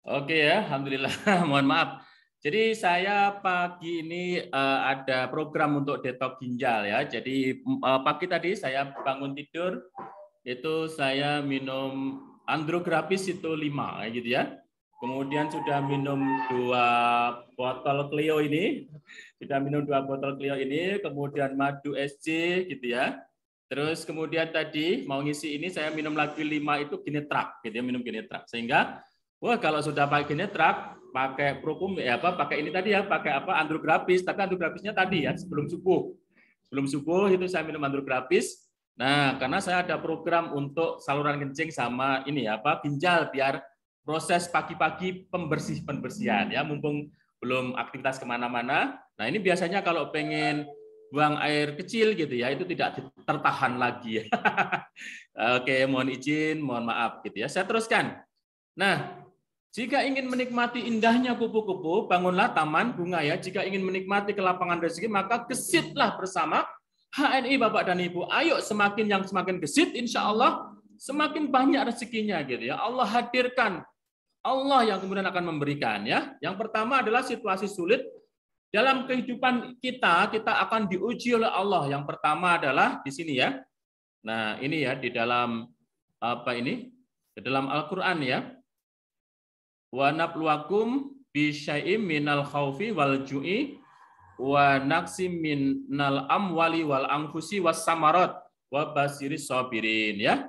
Oke ya, alhamdulillah. Mohon maaf. Jadi saya pagi ini ada program untuk detok ginjal ya. Jadi pagi tadi saya bangun tidur itu saya minum andrograpis itu 5 gitu ya. Kemudian sudah minum 2 botol Clio ini, kemudian madu SC gitu ya. Terus kemudian tadi mau ngisi ini saya minum lagi 5 itu Genetrak gitu ya, minum Genetrak. Sehingga wah, kalau sudah pakai Genetrak, pakai Prokum pakai ini tadi ya, pakai andrograpis, tapi andrografisnya tadi ya sebelum subuh. Sebelum subuh itu saya minum andrograpis. Nah, karena saya ada program untuk saluran kencing sama ini ginjal biar proses pagi-pagi pembersihan ya, mumpung belum aktivitas kemana-mana. Nah, ini biasanya kalau pengen buang air kecil gitu ya, itu tidak tertahan lagi. Oke, mohon izin, mohon maaf gitu ya. Saya teruskan. Nah, jika ingin menikmati indahnya kupu-kupu, bangunlah taman bunga ya. Jika ingin menikmati kelapangan rezeki, maka gesitlah bersama HNI Bapak dan Ibu. Ayo semakin gesit, insya Allah semakin banyak rezekinya gitu ya. Allah hadirkan, Allah yang kemudian akan memberikan ya. Yang pertama adalah situasi sulit dalam kehidupan kita akan diuji oleh Allah. Yang pertama adalah di sini ya. Nah ini ya di dalam di dalam Al-Quran ya. Wa nabluwakum bisyai'im minal khaufi wal ju'i wa naqsim minal amwali wal anfusi was samarat wa basiris sabirin ya.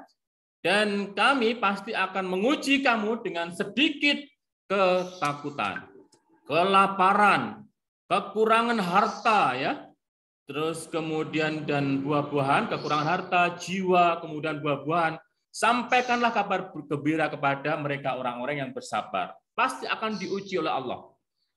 Dan kami pasti akan menguji kamu dengan sedikit ketakutan, kelaparan, kekurangan harta ya. Terus kemudian dan buah-buahan, kekurangan harta, jiwa, kemudian buah-buahan. Sampaikanlah kabar gembira kepada mereka orang-orang yang bersabar. Pasti akan diuji oleh Allah.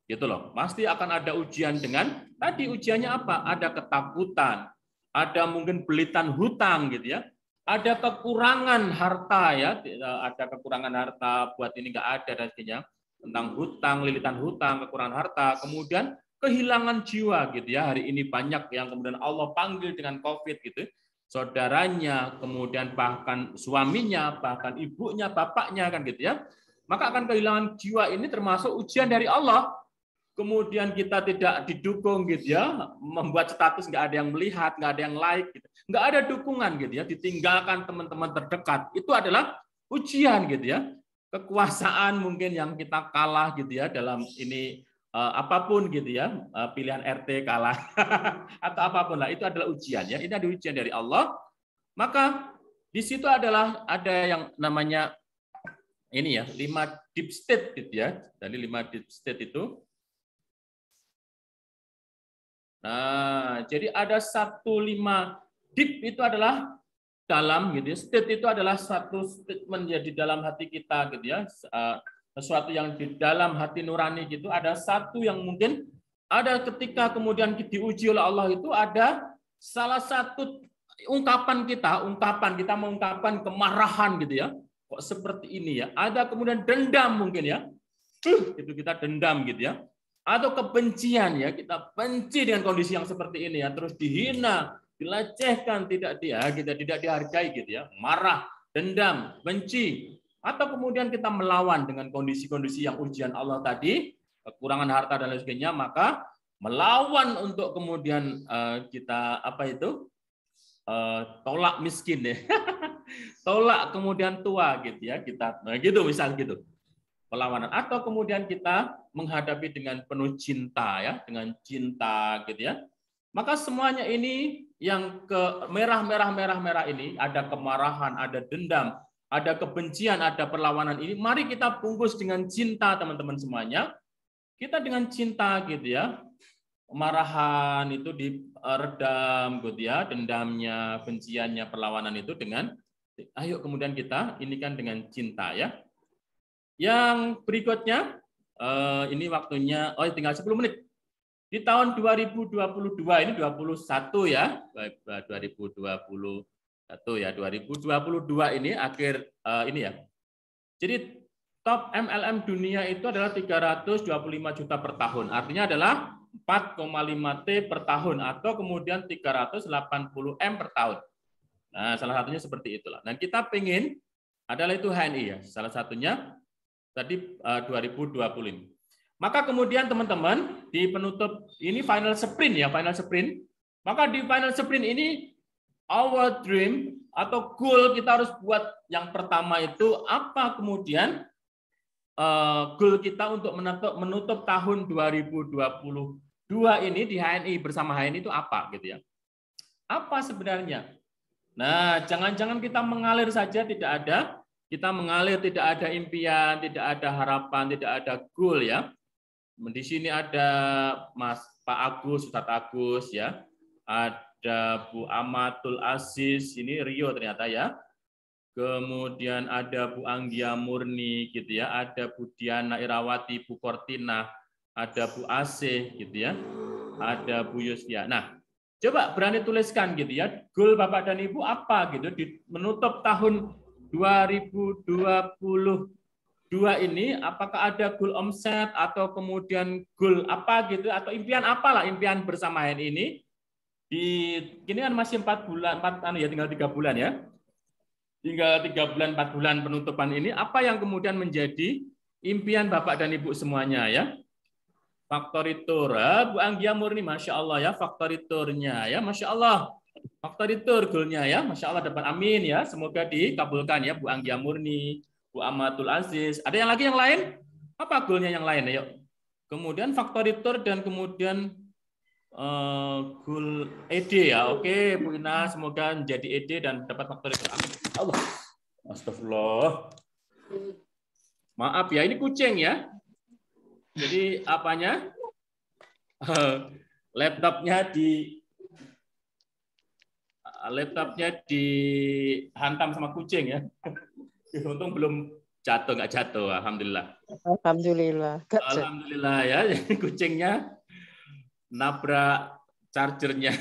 Gitu loh. Pasti akan ada ujian dengan tadi ujiannya apa? Ada ketakutan, ada mungkin belitan hutang gitu ya. Ada kekurangan harta ya, ada kekurangan harta buat ini enggak ada dan sebagainya. Tentang hutang, lilitan hutang, kekurangan harta, kemudian kehilangan jiwa gitu ya. Hari ini banyak yang kemudian Allah panggil dengan Covid gitu. Saudaranya, kemudian bahkan suaminya, bahkan ibunya, bapaknya kan gitu ya. Maka akan kehilangan jiwa ini termasuk ujian dari Allah. Kemudian kita tidak didukung gitu ya, membuat status nggak ada yang melihat, nggak ada yang like, gitu. Nggak ada dukungan gitu ya, ditinggalkan teman-teman terdekat. Itu adalah ujian gitu ya. Kekuasaan mungkin yang kita kalah gitu ya dalam ini apapun gitu ya, pilihan RT kalah atau apapun lah, itu adalah ujian ya. Ini ada ujian dari Allah. Maka di situ adalah ada yang namanya ini ya, 5 deep state gitu ya. Dari 5 deep state itu. Nah, jadi ada 1 5 deep itu adalah dalam gitu ya. State itu adalah satu statement ya di dalam hati kita gitu ya. Sesuatu yang di dalam hati nurani gitu, ada satu yang mungkin ada ketika kemudian diuji oleh Allah itu ada salah satu ungkapan kita mengungkapkan kemarahan gitu ya. Kok seperti ini ya? Ada kemudian dendam mungkin ya. Itu kita dendam gitu ya. Atau kebencian ya, kita benci dengan kondisi yang seperti ini ya, terus dihina, dilecehkan, tidak dihargai gitu ya. Marah, dendam, benci. Atau kemudian kita melawan dengan kondisi-kondisi yang ujian Allah tadi, kekurangan harta dan lain sebagainya, maka melawan untuk kemudian kita tolak miskin ya. Tolak kemudian tua gitu ya, kita gitu misal gitu. Perlawanan atau kemudian kita menghadapi dengan penuh cinta ya, dengan cinta gitu ya. Maka semuanya ini yang ke merah ini ada kemarahan, ada dendam, ada kebencian, ada perlawanan ini, mari kita bungkus dengan cinta teman-teman semuanya. Kita dengan cinta gitu ya. Kemarahan itu diredam gitu ya, dendamnya, benciannya, perlawanan itu dengan ayo kemudian kita ini kan dengan cinta ya. Yang berikutnya ini waktunya tinggal 10 menit. Di tahun 2022 ini 21 ya. 2022 ini akhir ini ya. Jadi top MLM dunia itu adalah 325 juta per tahun. Artinya adalah 4,5 T per tahun atau kemudian 380 M per tahun. Nah, salah satunya seperti itulah. Nah, kita pengen adalah itu HNI ya. Salah satunya tadi 2020 ini. Maka kemudian teman-teman di penutup ini final sprint ya, final sprint. Maka di final sprint ini our dream atau goal kita harus buat yang pertama itu apa kemudian goal kita untuk menutup tahun 2022 ini di HNI bersama HNI itu apa gitu ya. Apa sebenarnya? Nah, jangan-jangan kita mengalir saja tidak ada, kita mengalir tidak ada impian, tidak ada harapan, tidak ada goal ya. Di sini ada Pak Agus, Ustadz Agus ya. Ada Bu Amatul Aziz, ini Rio ternyata ya. Kemudian ada Bu Anggia Murni gitu ya, ada Bu Diana Irawati, Bu Kortina, ada Bu Asih gitu ya. Ada Bu Yusya. Nah, coba berani tuliskan gitu ya, goal Bapak dan Ibu apa gitu di menutup tahun 2022 ini, apakah ada goal omset atau kemudian goal apa gitu atau impian apalah, impian bersama ini ini kan masih 4 bulan, tinggal 3 bulan ya. Tinggal 3 bulan, 4 bulan penutupan ini, apa yang kemudian menjadi impian Bapak dan Ibu semuanya ya. Factory tour, Bu Anggia Murni, Masya Allah ya, factory tournya ya, Masya Allah. Factory tour goalnya ya, Masya Allah dapat amin ya, semoga dikabulkan ya Bu Anggia Murni, Bu Amatul Aziz. Ada yang lagi yang lain? Apa goalnya yang lain? Ayo. Kemudian factory tour dan kemudian goal ED ya. Oke, Bu Ina, semoga menjadi ED dan dapat factory tour. Amin. Allah. Astagfirullah. Maaf ya, ini kucing ya. Jadi apanya? Laptopnya dihantam sama kucing ya. Untung belum jatuh, nggak jatuh, alhamdulillah. Alhamdulillah. Alhamdulillah ya, kucingnya nabrak chargernya.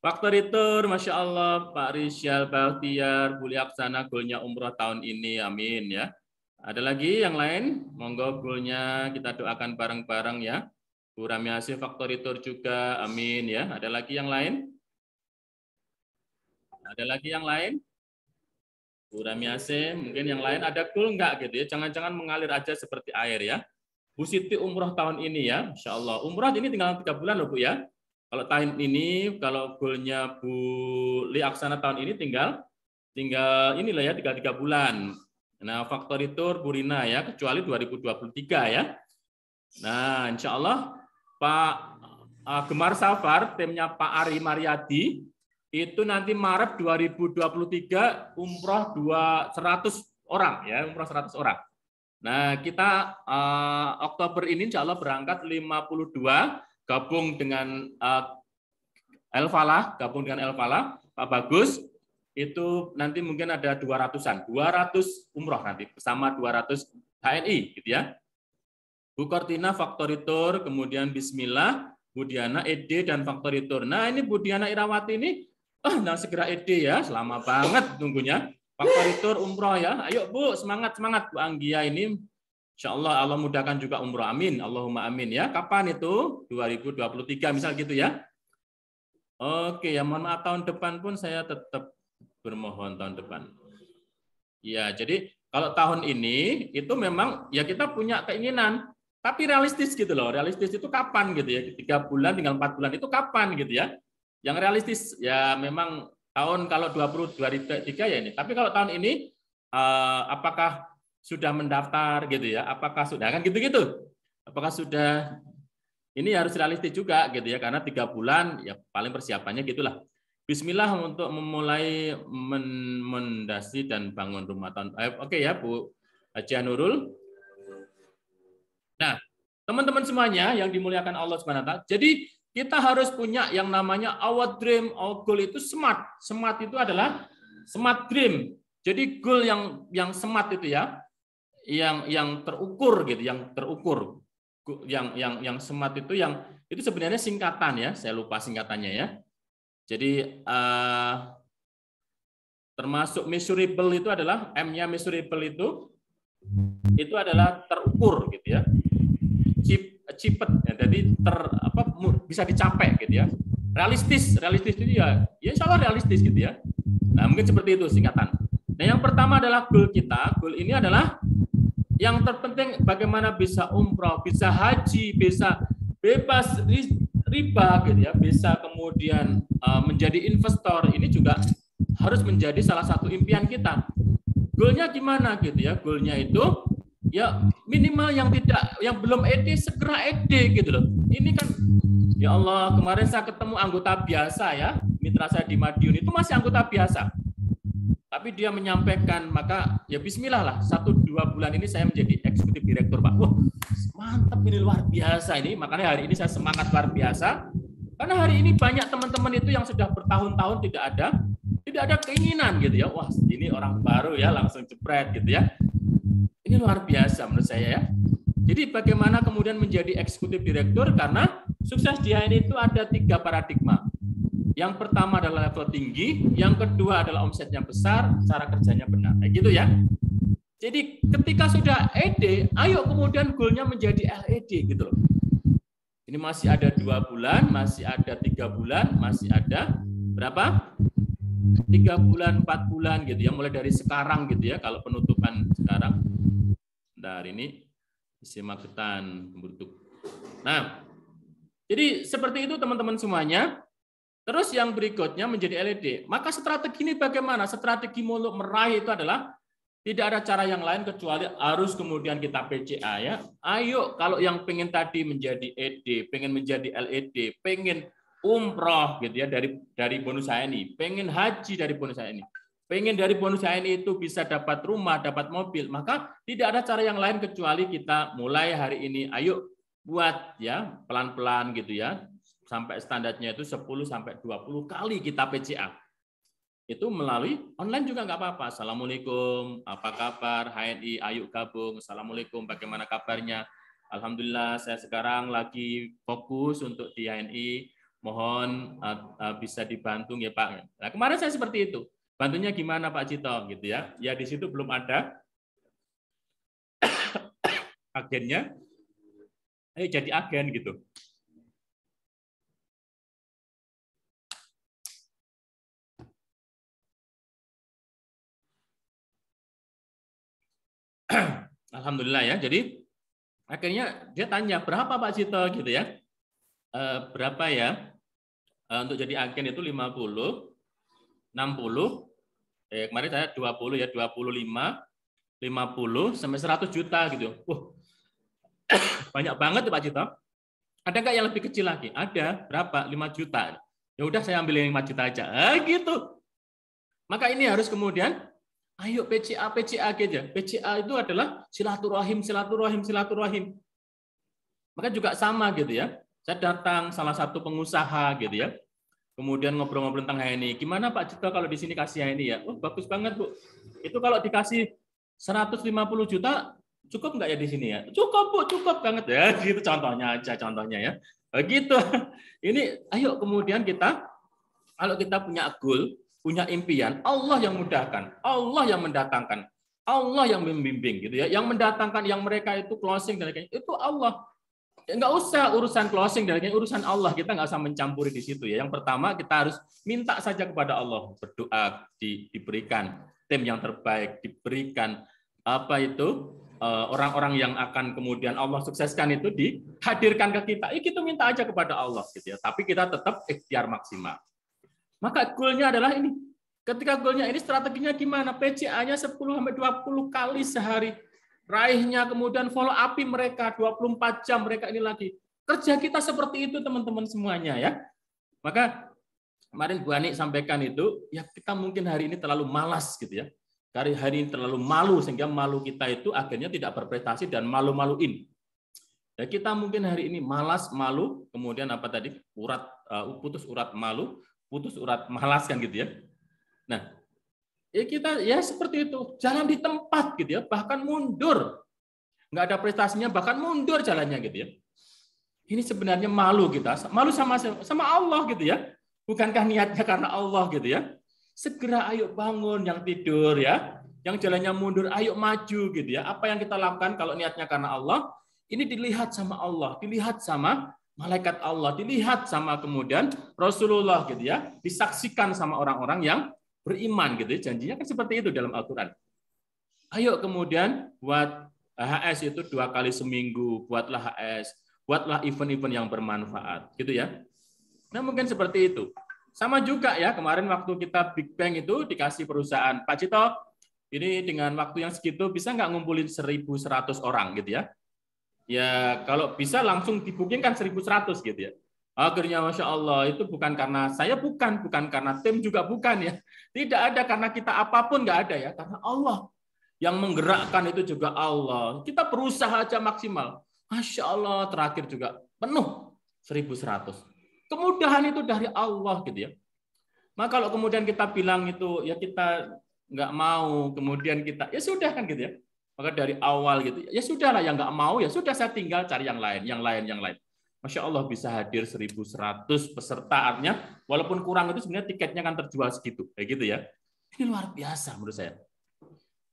Factory tour, Masya Allah, Pak Rizal Bahtiar, Bu Liaksana, goalnya umroh tahun ini, amin ya. Ada lagi yang lain? Monggo goalnya kita doakan bareng-bareng ya. Bu Ramiasi Factory tour juga, amin ya. Ada lagi yang lain? Ada lagi yang lain? Bu Ramiase, mungkin yang lain ada goal enggak gitu ya? Jangan-jangan mengalir aja seperti air ya. Bu Siti umroh tahun ini ya, Insya Allah. Umroh ini tinggal 3 bulan loh Bu ya. Kalau tahun ini, kalau goalnya Bu Li Aksana tahun ini tinggal inilah ya, tinggal 3 bulan. Nah, factory tour Bu Rina ya, kecuali 2023 ya. Nah, Insya Allah Pak Gemar Safar, timnya Pak Ari Mariadi, itu nanti Maret 2023 umroh 100 orang ya, umroh 100 orang. Nah, kita Oktober ini Insya Allah berangkat 52, gabung dengan El Falah, Pak Bagus, itu nanti mungkin ada 200-an, 200 umroh nanti bersama 200 HNI gitu ya. Bu Kortina Factory Tour, kemudian Bismillah, Bu Diana ED dan Factory Tour. Nah, ini Bu Diana Irawati ini nah segera ED ya, lama banget tunggunya. Factory tour umroh ya. Ayo Bu, semangat Bu Anggia ini. Insya Allah Allah mudahkan juga umroh. Amin. Allahumma amin ya. Kapan itu? 2023 misal gitu ya. Oke ya, mohon maaf tahun depan pun saya tetap bermohon tahun depan. Ya, jadi kalau tahun ini itu memang ya kita punya keinginan, tapi realistis gitu loh. Realistis itu kapan gitu ya? 3 bulan tinggal 4 bulan itu kapan gitu ya? Yang realistis ya memang tahun kalau 2023 ya ini. Tapi kalau tahun ini apakah sudah mendaftar gitu ya? Apakah sudah kan gitu-gitu? Apakah sudah ini harus realistis juga gitu ya, karena 3 bulan ya paling persiapannya gitulah. Bismillah untuk memulai mendasi dan bangun rumah tahun. Oke ya Bu Haji Nurul. Nah, teman-teman semuanya yang dimuliakan Allah SWT. Jadi kita harus punya yang namanya our dream, our goal itu smart. Smart itu adalah smart dream. Jadi goal yang smart itu ya, yang terukur gitu, yang terukur. Yang smart itu itu sebenarnya singkatan ya. Saya lupa singkatannya ya. Jadi termasuk measurable itu adalah M-nya measurable itu adalah terukur gitu ya. Cepet ya, jadi bisa dicapai gitu ya. Realistis itu ya insya Allah realistis gitu ya. Nah mungkin seperti itu singkatan. Nah yang pertama adalah goal kita. Goal ini adalah Yang terpenting bagaimana bisa umroh, bisa haji, bisa bebas riba gitu ya, bisa kemudian menjadi investor. Ini juga harus menjadi salah satu impian kita. Goalnya gimana gitu ya? Goalnya itu ya minimal yang belum ED segera ED gitu loh. Ini kan ya Allah, kemarin saya ketemu anggota biasa ya, mitra saya di Madiun itu masih anggota biasa. Tapi dia menyampaikan, maka ya bismillah lah, 1-2 bulan ini saya menjadi eksekutif direktur, Pak. Wah, mantap, ini luar biasa ini. Makanya hari ini saya semangat luar biasa. Karena hari ini banyak teman-teman itu yang sudah bertahun-tahun tidak ada keinginan gitu ya. Wah, ini orang baru ya, langsung jepret gitu ya. Ini luar biasa menurut saya ya. Jadi bagaimana kemudian menjadi eksekutif direktur, karena sukses di HNI itu ada 3 paradigma. Yang pertama adalah level tinggi, yang kedua adalah omsetnya besar, cara kerjanya benar. Kayak gitu ya. Jadi ketika sudah ED, ayo kemudian goalnya menjadi LED gitu loh. Ini masih ada 2 bulan, masih ada 3 bulan, masih ada berapa? 3 bulan, 4 bulan gitu ya, mulai dari sekarang gitu ya, kalau penutupan sekarang. Bentar, ini isi magetan bentuk. Nah, jadi seperti itu teman-teman semuanya. Terus yang berikutnya menjadi LED. Maka strategi ini bagaimana? Strategi untuk meraih itu adalah tidak ada cara yang lain kecuali harus kemudian kita PCA ya. Ayo kalau yang pengen tadi menjadi ED, pengen menjadi LED, pengen umroh gitu ya dari bonus HNI, pengen haji dari bonus HNI, pengen dari bonus HNI itu bisa dapat rumah, dapat mobil, maka tidak ada cara yang lain kecuali kita mulai hari ini. Ayo buat ya pelan-pelan gitu ya. Sampai standarnya itu 10-20 kali kita PCA. Itu melalui online juga nggak apa-apa. Assalamualaikum, apa kabar HNI, ayo gabung. Assalamualaikum, bagaimana kabarnya? Alhamdulillah, saya sekarang lagi fokus untuk di HNI. Mohon bisa dibantu ya Pak. Nah, kemarin saya seperti itu. Bantunya gimana Pak Cito gitu ya? Ya di situ belum ada agennya. Ayo jadi agen gitu. Alhamdulillah ya. Jadi akhirnya dia tanya berapa Pak Cito gitu ya. Berapa ya? Untuk jadi agen itu 50, 60. Kemarin saya 20 ya, 25, 50 sampai 100 juta gitu. Banyak banget ya Pak Cito. Ada nggak yang lebih kecil lagi? Ada. Berapa? 5 juta. Ya udah saya ambil yang 5 juta aja. Gitu. Maka ini harus kemudian ayo PCA gitu. PCA itu adalah silaturahim. Maka juga sama gitu ya. Saya datang salah satu pengusaha gitu ya. Kemudian ngobrol-ngobrol tentang HNI. Gimana Pak Cito kalau di sini kasih HNI ya? Oh, bagus banget, Bu. Itu kalau dikasih 150 juta cukup nggak ya di sini ya? Cukup, Bu, cukup banget ya. Gitu contohnya ya. Begitu. Ini ayo kemudian kita kalau kita punya goal, punya impian, Allah yang mudahkan, Allah yang mendatangkan, Allah yang membimbing gitu ya. Yang mendatangkan yang mereka itu closing dan lain-lain, itu Allah. Enggak usah urusan closing dan lain-lain, urusan Allah, kita nggak usah mencampuri di situ ya. Yang pertama kita harus minta saja kepada Allah, berdoa diberikan tim yang terbaik, diberikan apa itu orang-orang yang akan kemudian Allah sukseskan itu dihadirkan ke kita. Kita minta aja kepada Allah gitu ya. Tapi kita tetap ikhtiar maksimal. Maka goalnya adalah ini. Ketika goalnya ini strateginya gimana? PCA-nya 10-20 kali sehari. Raihnya kemudian follow up mereka 24 jam mereka ini lagi. Kerja kita seperti itu teman-teman semuanya ya. Maka kemarin Bu Ani sampaikan itu, ya kita mungkin hari ini terlalu malas gitu ya. Hari ini terlalu malu sehingga malu kita itu akhirnya tidak berprestasi dan malu-maluin. Ya kita mungkin hari ini malas, malu, kemudian apa tadi? Putus urat malu, putus urat malas kan gitu ya. Nah, ya kita ya seperti itu, jalan di tempat gitu ya, bahkan mundur. Nggak ada prestasinya, bahkan mundur jalannya gitu ya. Ini sebenarnya malu kita, malu sama Allah gitu ya. Bukankah niatnya karena Allah gitu ya? Segera ayo bangun yang tidur ya, yang jalannya mundur, ayo maju gitu ya. Apa yang kita lakukan kalau niatnya karena Allah, ini dilihat sama Allah, dilihat sama malaikat Allah, dilihat sama kemudian Rasulullah gitu ya, disaksikan sama orang-orang yang beriman gitu ya. Janjinya kan seperti itu dalam Al-Quran. Ayo kemudian buat HHS itu 2 kali seminggu, buatlah HHS, buatlah event-event yang bermanfaat, gitu ya. Nah, mungkin seperti itu. Sama juga ya, kemarin waktu kita Big Bang itu dikasih perusahaan, Pak Cito, ini dengan waktu yang segitu bisa nggak ngumpulin 1.100 orang gitu ya. Ya, kalau bisa langsung dibookingkan 1.100 gitu ya. Akhirnya Masya Allah, itu bukan karena saya, bukan karena tim juga bukan ya. Tidak ada karena kita apapun, nggak ada ya. Karena Allah yang menggerakkan, itu juga Allah. Kita berusaha aja maksimal. Masya Allah, terakhir juga penuh 1.100. Kemudahan itu dari Allah gitu ya. Maka kalau kemudian kita bilang itu, ya kita nggak mau, kemudian kita, ya sudah kan gitu ya. Maka dari awal gitu, ya sudahlah, yang nggak mau, ya sudah saya tinggal cari yang lain. Masya Allah bisa hadir 1.100 peserta, artinya walaupun kurang itu sebenarnya tiketnya kan terjual segitu, kayak gitu ya. Ini luar biasa menurut saya.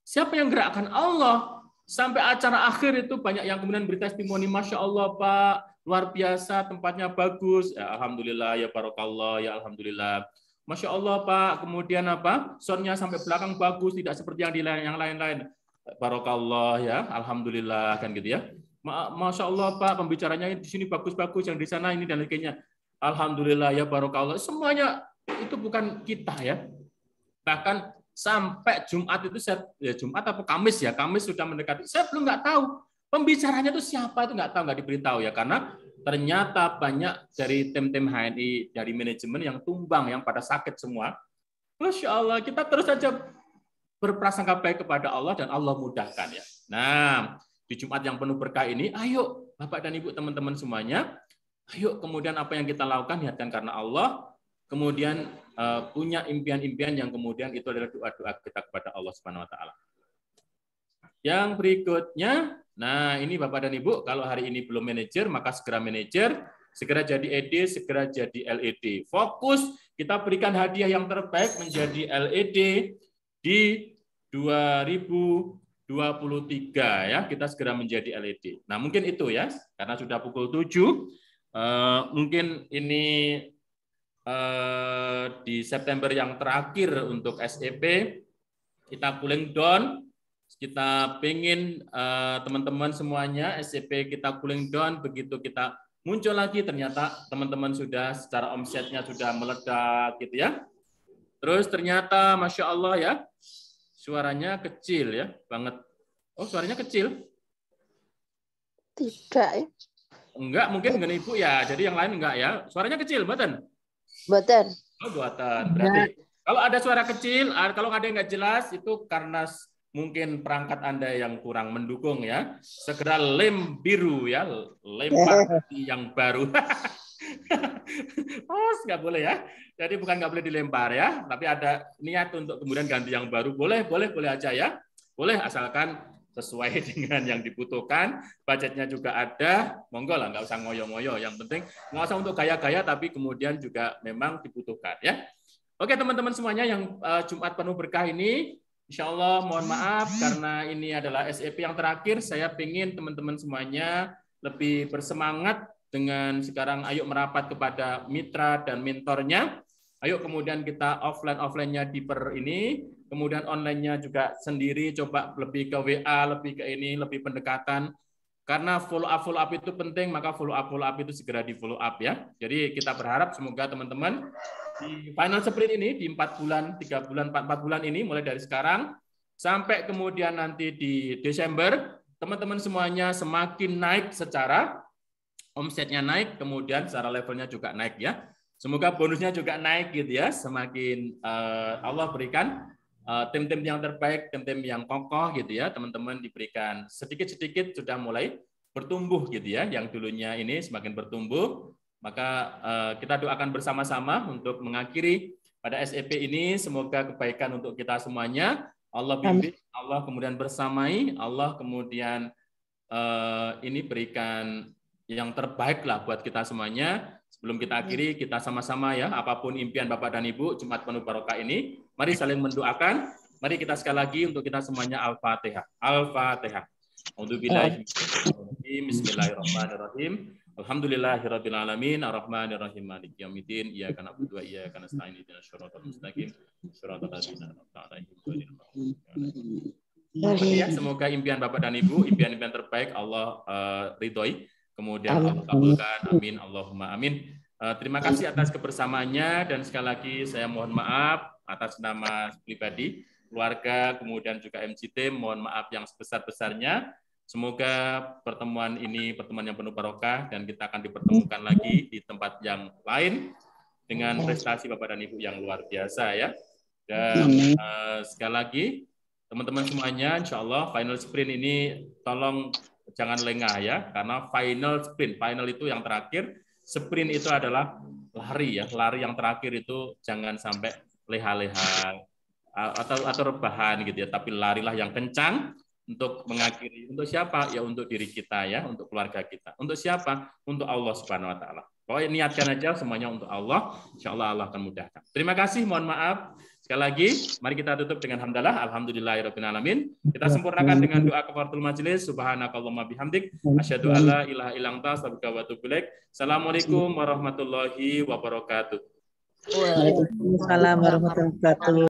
Siapa yang gerakkan? Allah. Sampai acara akhir itu banyak yang kemudian beri testimoni, Masya Allah Pak, luar biasa, tempatnya bagus. Ya, Alhamdulillah, ya Barokallah, ya Alhamdulillah. Masya Allah Pak, kemudian apa? Soundnya sampai belakang bagus, tidak seperti yang lain-lain. Barokallah ya, Alhamdulillah, kan gitu ya. Masya Allah Pak, pembicaranya di sini bagus-bagus, yang di sana ini dan lainnya. Alhamdulillah ya Barokallah. Semuanya itu bukan kita ya. Bahkan sampai Jumat itu Jumat atau Kamis ya, Kamis sudah mendekati. Saya belum nggak tahu pembicaranya itu siapa, itu nggak tahu, nggak diberitahu ya, karena ternyata banyak dari tim-tim HNI dari manajemen yang tumbang, yang pada sakit semua. Masya Allah, kita terus saja berprasangka baik kepada Allah dan Allah mudahkan ya. Nah, di Jumat yang penuh berkah ini, ayo Bapak dan Ibu, teman-teman semuanya, ayo kemudian apa yang kita lakukan niatkan karena Allah, kemudian punya impian-impian yang kemudian itu adalah doa-doa kita kepada Allah Subhanahu wa taala. Yang berikutnya, nah ini Bapak dan Ibu, kalau hari ini belum manajer, maka segera manajer, segera jadi ED, segera jadi LED. Fokus, kita berikan hadiah yang terbaik menjadi LED di 2023 ya, kita segera menjadi LED. Nah, mungkin itu ya, karena sudah pukul 7, mungkin ini di September yang terakhir untuk SEP, kita cooling down, kita pengen teman-teman semuanya SEP kita cooling down, begitu kita muncul lagi ternyata teman-teman sudah secara omsetnya sudah meledak gitu ya. Terus ternyata Masya Allah ya, suaranya kecil ya, banget. Oh, suaranya kecil? Tidak ya. Enggak, mungkin dengan Ibu ya, jadi yang lain enggak ya. Suaranya kecil, Mboten? Mboten. Oh, buatan. Berarti kalau ada suara kecil, kalau ada yang nggak jelas, itu karena mungkin perangkat Anda yang kurang mendukung ya. Segera lem biru ya, lempar yang baru. Nggak boleh ya. Jadi bukan nggak boleh dilempar ya, tapi ada niat untuk kemudian ganti yang baru. Boleh aja ya. Boleh, asalkan sesuai dengan yang dibutuhkan, budgetnya juga ada, monggo lah, nggak usah ngoyo-ngoyo. Yang penting nggak usah untuk gaya-gaya, tapi kemudian juga memang dibutuhkan ya. Oke teman-teman semuanya yang Jumat penuh berkah ini, insya Allah mohon maaf karena ini adalah SEP yang terakhir. Saya ingin teman-teman semuanya lebih bersemangat dengan sekarang ayo merapat kepada mitra dan mentornya. Ayo kemudian kita offline-nya diper ini, kemudian online-nya juga sendiri, coba lebih ke WA, lebih ke ini, lebih pendekatan. Karena follow up itu penting, maka follow up itu segera di follow up ya. Jadi kita berharap semoga teman-teman di final sprint ini di 4 bulan, 3 bulan, 4 bulan ini mulai dari sekarang sampai kemudian nanti di Desember, teman-teman semuanya semakin naik secara omsetnya naik, kemudian secara levelnya juga naik ya. Semoga bonusnya juga naik gitu ya. Semakin Allah berikan tim-tim yang terbaik, tim-tim yang kokoh gitu ya. Teman-teman diberikan sedikit-sedikit sudah mulai bertumbuh gitu ya. Yang dulunya ini semakin bertumbuh. Maka kita doakan bersama-sama untuk mengakhiri pada SEP ini. Semoga kebaikan untuk kita semuanya. Allah bimbing, Allah kemudian bersamai, Allah kemudian ini berikan yang terbaik lah buat kita semuanya. Sebelum kita akhiri, kita sama-sama ya, apapun impian Bapak dan Ibu, Jumat penuh barokah ini, mari saling mendoakan. Mari kita sekali lagi untuk kita semuanya Al-Fatihah. Al-Fatihah. Bismillahirrahmanirrahim. Alhamdulillahirabbil alamin, arrahmanirrahim, maliki yaumiddin, iyyaka na'budu wa iyyaka nasta'in, ihdinas siratal mustaqim, siratal ladzina an'amta 'alaihim ghairil maghdubi 'alaihim. Ya, semoga impian Bapak dan Ibu, impian-impian terbaik Allah ridhoi, kemudian Allah kabulkan. Amin, Allahumma amin. Terima kasih atas kebersamaannya, dan sekali lagi saya mohon maaf atas nama pribadi, keluarga, kemudian juga MCT, mohon maaf yang sebesar-besarnya. Semoga pertemuan ini pertemuan yang penuh barokah, dan kita akan dipertemukan lagi di tempat yang lain dengan prestasi Bapak dan Ibu yang luar biasa ya. Dan sekali lagi teman-teman semuanya, insya Allah final sprint ini tolong jangan lengah ya, karena final sprint, final itu yang terakhir, sprint itu adalah lari ya, lari yang terakhir itu jangan sampai leha-leha atau rebahan gitu ya, tapi larilah yang kencang untuk mengakhiri. Untuk siapa? Ya untuk diri kita ya, untuk keluarga kita. Untuk siapa? Untuk Allah Subhanahu Wa Taala. Pokoknya niatkan aja semuanya untuk Allah, insya Allah Allah akan mudahkan. Terima kasih, mohon maaf. Sekali lagi, mari kita tutup dengan hamdalah, alhamdulillahirabbil alamin. Kita sempurnakan dengan doa kafaratul majelis. Subhanakallahumma bihamdik, asyhadu alla ilaha illa anta, astaghfiruka wa atubu ilaik. Assalamualaikum warahmatullahi wabarakatuh. Waalaikumsalam warahmatullahi wabarakatuh.